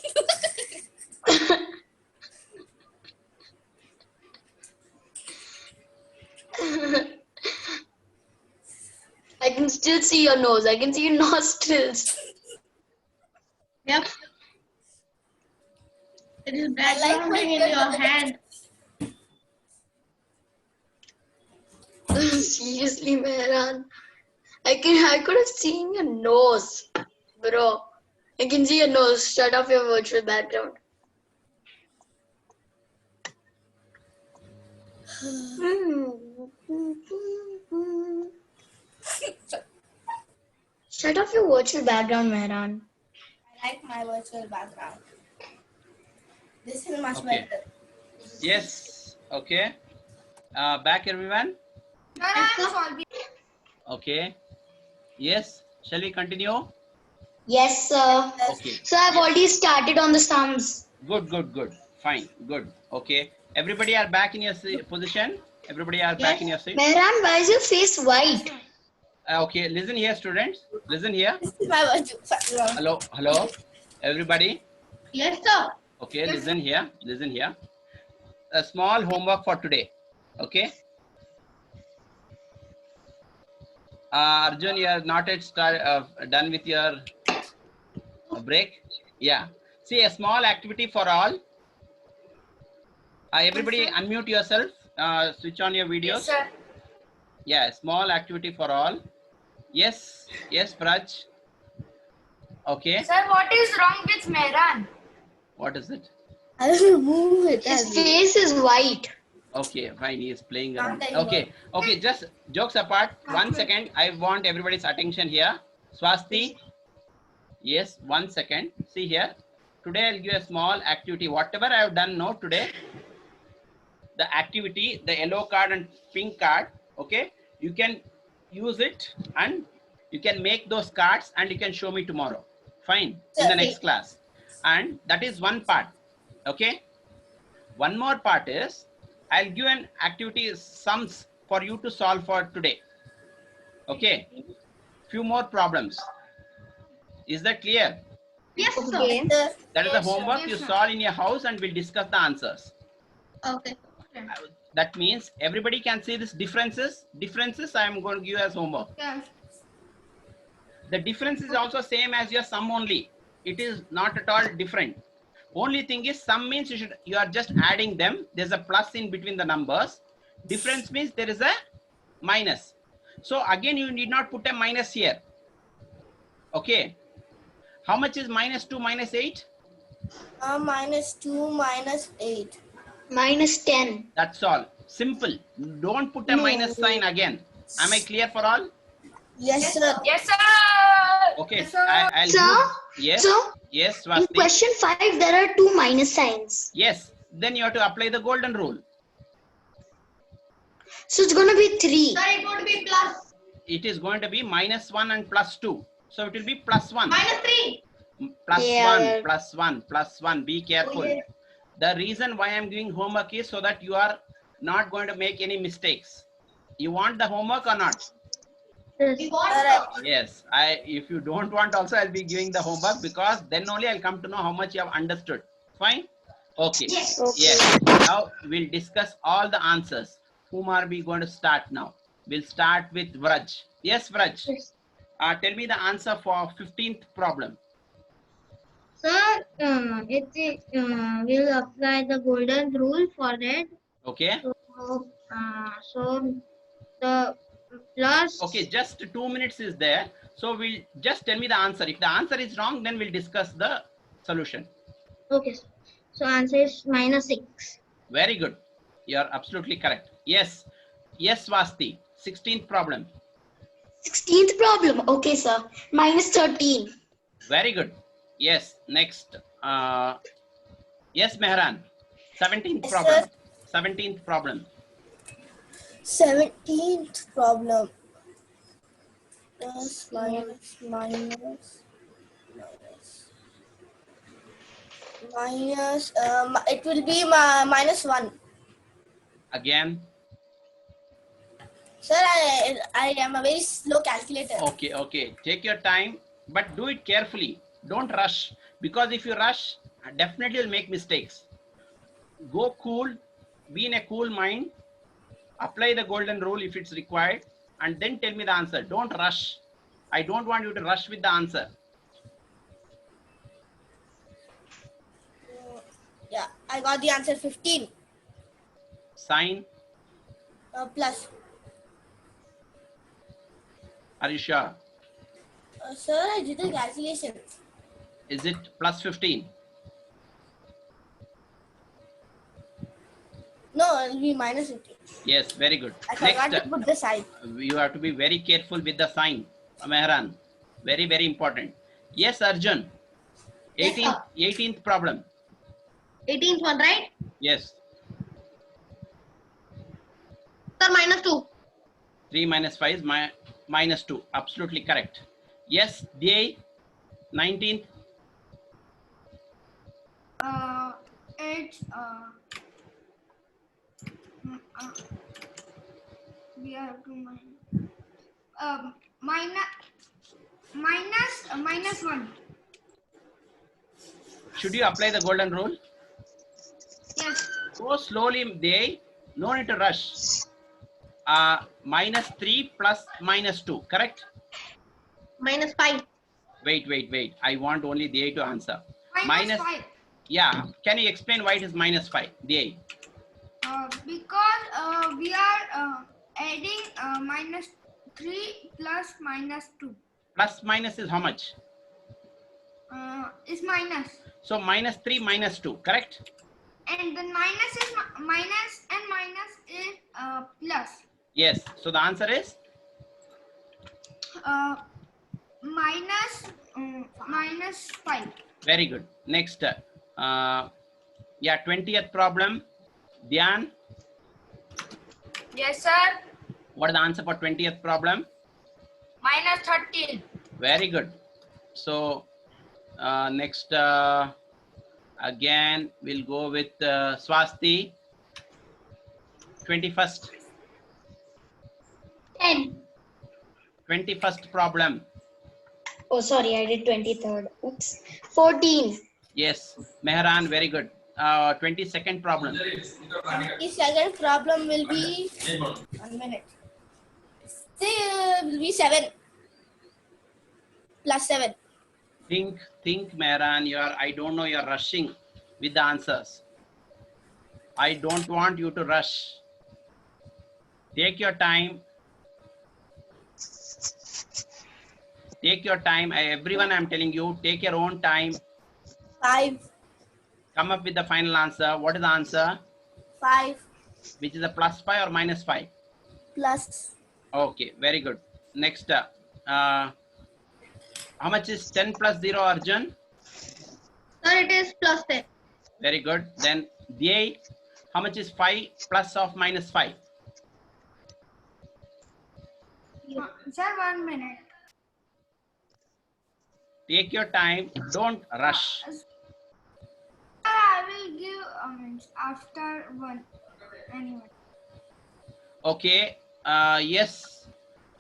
Speaker 5: I can still see your nose. I can see your nostrils.
Speaker 1: Yep. It is
Speaker 6: I like
Speaker 1: backgrounding
Speaker 6: my
Speaker 1: in your hand.
Speaker 5: Seriously, Mehran. I could have seen your nose, bro. I can see your nose. Shut off your virtual background. Shut off your virtual background, Mehran.
Speaker 6: I like my virtual background. This is much
Speaker 2: Okay.
Speaker 6: better.
Speaker 2: Yes. Okay. Back everyone.
Speaker 7: Sir, I am solving.
Speaker 2: Okay. Yes. Shall we continue?
Speaker 5: Yes, sir.
Speaker 2: Okay.
Speaker 5: So I've already started on the sums.
Speaker 2: Good. Good. Good. Fine. Good. Okay. Everybody are back in your position. Everybody are back in your seat.
Speaker 5: Mehran, why is your face white?
Speaker 2: Okay. Listen here, students. Listen here.
Speaker 6: This is my virtual background.
Speaker 2: Hello. Hello. Everybody.
Speaker 1: Yes, sir.
Speaker 2: Okay. Listen here. Listen here. A small homework for today. Okay. Arjun, you are not yet done with your break. Yeah. See, a small activity for all. Everybody unmute yourself. Switch on your videos.
Speaker 8: Yes, sir.
Speaker 2: Yeah, small activity for all. Yes. Yes, Praj. Okay.
Speaker 8: Sir, what is wrong with Mehran?
Speaker 2: What is it?
Speaker 6: I will move it.
Speaker 5: His face is white.
Speaker 2: Okay, fine. He is playing
Speaker 6: Not
Speaker 2: around.
Speaker 6: anymore.
Speaker 2: Okay. Just jokes apart. 1 second. I want everybody's attention here. Swasti. Yes, 1 second. See here. Today I'll give a small activity. Whatever I have done now today, the activity, the yellow card and pink card. Okay, you can use it and you can make those cards and you can show me tomorrow. Fine. In the next class. And that is one part. Okay. One more part is I'll give an activity sums for you to solve for today. Okay. Few more problems. Is that clear?
Speaker 1: Yes, sir.
Speaker 5: Okay.
Speaker 2: That is the homework you solve in your house and we'll discuss the answers.
Speaker 1: Okay.
Speaker 2: That means everybody can see this differences. Differences I am going to give as homework.
Speaker 7: Yes.
Speaker 2: The difference is also same as your sum only. It is not at all different. Only thing is sum means you are just adding them. There's a plus in between the numbers. Difference means there is a minus. So again you need not put a minus here. Okay. How much is minus 2 minus 8?
Speaker 6: Minus 2 minus 8.
Speaker 5: Minus 10.
Speaker 2: That's all. Simple. Don't put a minus sign again. Am I clear for all?
Speaker 6: Yes, sir.
Speaker 8: Yes, sir.
Speaker 2: Okay.
Speaker 7: Sir.
Speaker 2: I'll
Speaker 5: Sir?
Speaker 2: use, yes.
Speaker 5: So,
Speaker 2: Yes,
Speaker 5: in
Speaker 2: Swasti.
Speaker 5: question 5, there are 2 minus signs.
Speaker 2: Yes. Then you have to apply the golden rule.
Speaker 5: So it's going to be 3.
Speaker 1: Sir, it would be plus
Speaker 2: It is going to be minus 1 and plus 2. So it will be plus 1.
Speaker 1: minus 3.
Speaker 2: Plus
Speaker 5: Yeah.
Speaker 2: 1, plus 1, plus 1. Be careful. The reason why I'm giving homework is so that you are not going to make any mistakes. You want the homework or not? Yes. If you don't want also, I'll be giving the homework, because then only I'll come to know how much you have understood. Fine? Okay.
Speaker 5: Yes.
Speaker 2: Yes. Now we'll discuss all the answers. Whom are we going to start now? We'll start with Vraj. Yes, Vraj.
Speaker 4: Yes.
Speaker 2: Tell me the answer for 15th problem.
Speaker 4: Sir, we'll apply the golden rule for that.
Speaker 2: Okay.
Speaker 4: So the plus.
Speaker 2: Okay, just 2 minutes is there. So we'll just tell me the answer. If the answer is wrong, then we'll discuss the solution.
Speaker 4: Okay. So answer is -6.
Speaker 2: Very good. You are absolutely correct. Yes. Yes, Swasti. 16th problem.
Speaker 5: 16th problem. Okay, sir. -13.
Speaker 2: Very good. Yes. Next. Yes, Mehran. 17th
Speaker 6: Yes,
Speaker 2: problem.
Speaker 6: sir.
Speaker 2: 17th problem.
Speaker 6: 17th problem. Plus, minus, minus, minus. It will be -1.
Speaker 2: Again.
Speaker 6: Sir, I am a very slow calculator.
Speaker 2: Okay, okay. Take your time, but do it carefully. Don't rush, because if you rush, definitely you'll make mistakes. Go cool, be in a cool mind, apply the golden rule if it's required, and then tell me the answer. Don't rush. I don't want you to rush with the answer.
Speaker 6: Yeah, I got the answer 15.
Speaker 2: Sign.
Speaker 6: Plus.
Speaker 2: Are you sure?
Speaker 6: Sir, I did the calculation.
Speaker 2: Is it plus 15?
Speaker 6: No, it will be -15.
Speaker 2: Yes, very good.
Speaker 6: I forgot
Speaker 2: Next,
Speaker 6: to put the sign.
Speaker 2: you have to be very careful with the sign, Mehran. Very, very important. Yes, Arjun. 18th problem.
Speaker 1: 18th one, right?
Speaker 2: Yes.
Speaker 1: Sir, -2.
Speaker 2: 3 minus 5 is -2. Absolutely correct. Yes, the 19th.
Speaker 7: It's we have to -1.
Speaker 2: Should you apply the golden rule?
Speaker 7: Yes.
Speaker 2: Go slowly, they. No need to rush. -3 plus -2, correct?
Speaker 1: -5.
Speaker 2: Wait. I want only the to answer.
Speaker 7: -5.
Speaker 2: Yeah. Can you explain why it is -5? The
Speaker 7: Because we are adding -3 plus -2.
Speaker 2: plus minus is how much?
Speaker 7: Is minus.
Speaker 2: So -3 -2, correct?
Speaker 7: And then minus is minus and minus is plus.
Speaker 2: Yes. So the answer is
Speaker 7: -5.
Speaker 2: very good. Next, yeah, 20th problem. Dhyan,
Speaker 8: Yes, sir.
Speaker 2: what is the answer for 20th problem?
Speaker 8: -13.
Speaker 2: Very good. So next, again, we'll go with Swasti. 21st.
Speaker 5: 10.
Speaker 2: 21st problem.
Speaker 5: Oh, sorry, I did 23rd. Oops. 14.
Speaker 2: Yes, Mehran, very good. 22nd problem.
Speaker 6: The second problem will be 1 minute. Will be 7 plus 7.
Speaker 2: Think, Mehran. I don't know, you're rushing with the answers. I don't want you to rush. Take your time. Take your time. Everyone, I'm telling you, take your own time.
Speaker 6: 5.
Speaker 2: Come up with the final answer. What is the answer?
Speaker 6: 5
Speaker 2: Which is a +5 or -5?
Speaker 6: plus.
Speaker 2: Okay, very good. Next, how much is 10 plus 0, Arjun?
Speaker 1: Sir, it is +10.
Speaker 2: Very good. Then the how much is 5 plus of -5?
Speaker 7: Sir, 1 minute.
Speaker 2: Take your time. Don't rush.
Speaker 7: I will give after one. Anyone.
Speaker 2: Okay. Yes.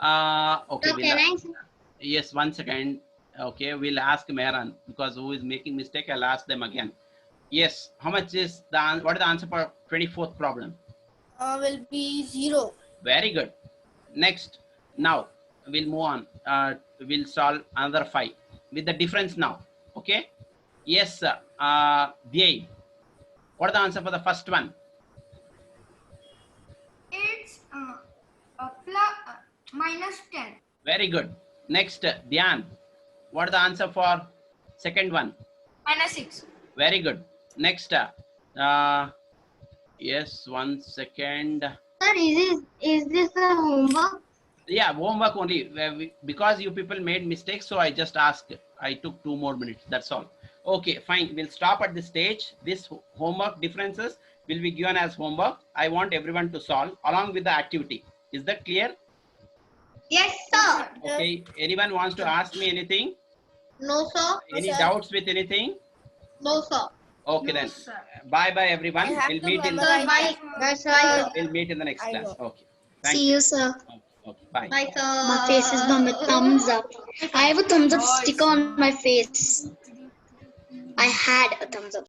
Speaker 2: Okay.
Speaker 4: So can I?
Speaker 2: Yes. 1 second. Okay. We'll ask Mehran because who is making mistake. I'll ask them again. Yes. How much is what is the answer for 24th problem?
Speaker 6: Will be 0.
Speaker 2: Very good. Next. Now we'll move on. We'll solve another 5 with the difference now. Okay. Yes. Dhey. What is the answer for the first one?
Speaker 7: It's plus minus 10.
Speaker 2: Very good. Next, Dhyan. What is the answer for second one?
Speaker 8: Minus 6.
Speaker 2: Very good. Next, yes, 1 second.
Speaker 4: Sir, is this the homework?
Speaker 2: Yeah, homework only. Because you people made mistakes, so I just asked. I took 2 more minutes. That's all. Okay, fine. We'll stop at this stage. This homework differences will be given as homework. I want everyone to solve along with the activity. Is that clear?
Speaker 1: Yes, sir.
Speaker 2: Okay. Anyone wants to ask me anything?
Speaker 1: No, sir.
Speaker 2: Any
Speaker 6: sir.
Speaker 2: doubts with anything?
Speaker 1: No, sir.
Speaker 2: Okay then. Bye bye everyone.
Speaker 6: I have
Speaker 2: We'll
Speaker 6: to
Speaker 2: meet in
Speaker 6: memorize.
Speaker 1: Bye.
Speaker 4: Bye, sir.
Speaker 2: we'll meet in the next
Speaker 6: I
Speaker 2: class.
Speaker 6: know.
Speaker 2: Okay. Thank
Speaker 5: See you, sir.
Speaker 2: you. Okay. Bye.
Speaker 1: Bye, sir.
Speaker 5: My face is done with thumbs up. I have a thumbs up sticker on my face. I had a thumbs up.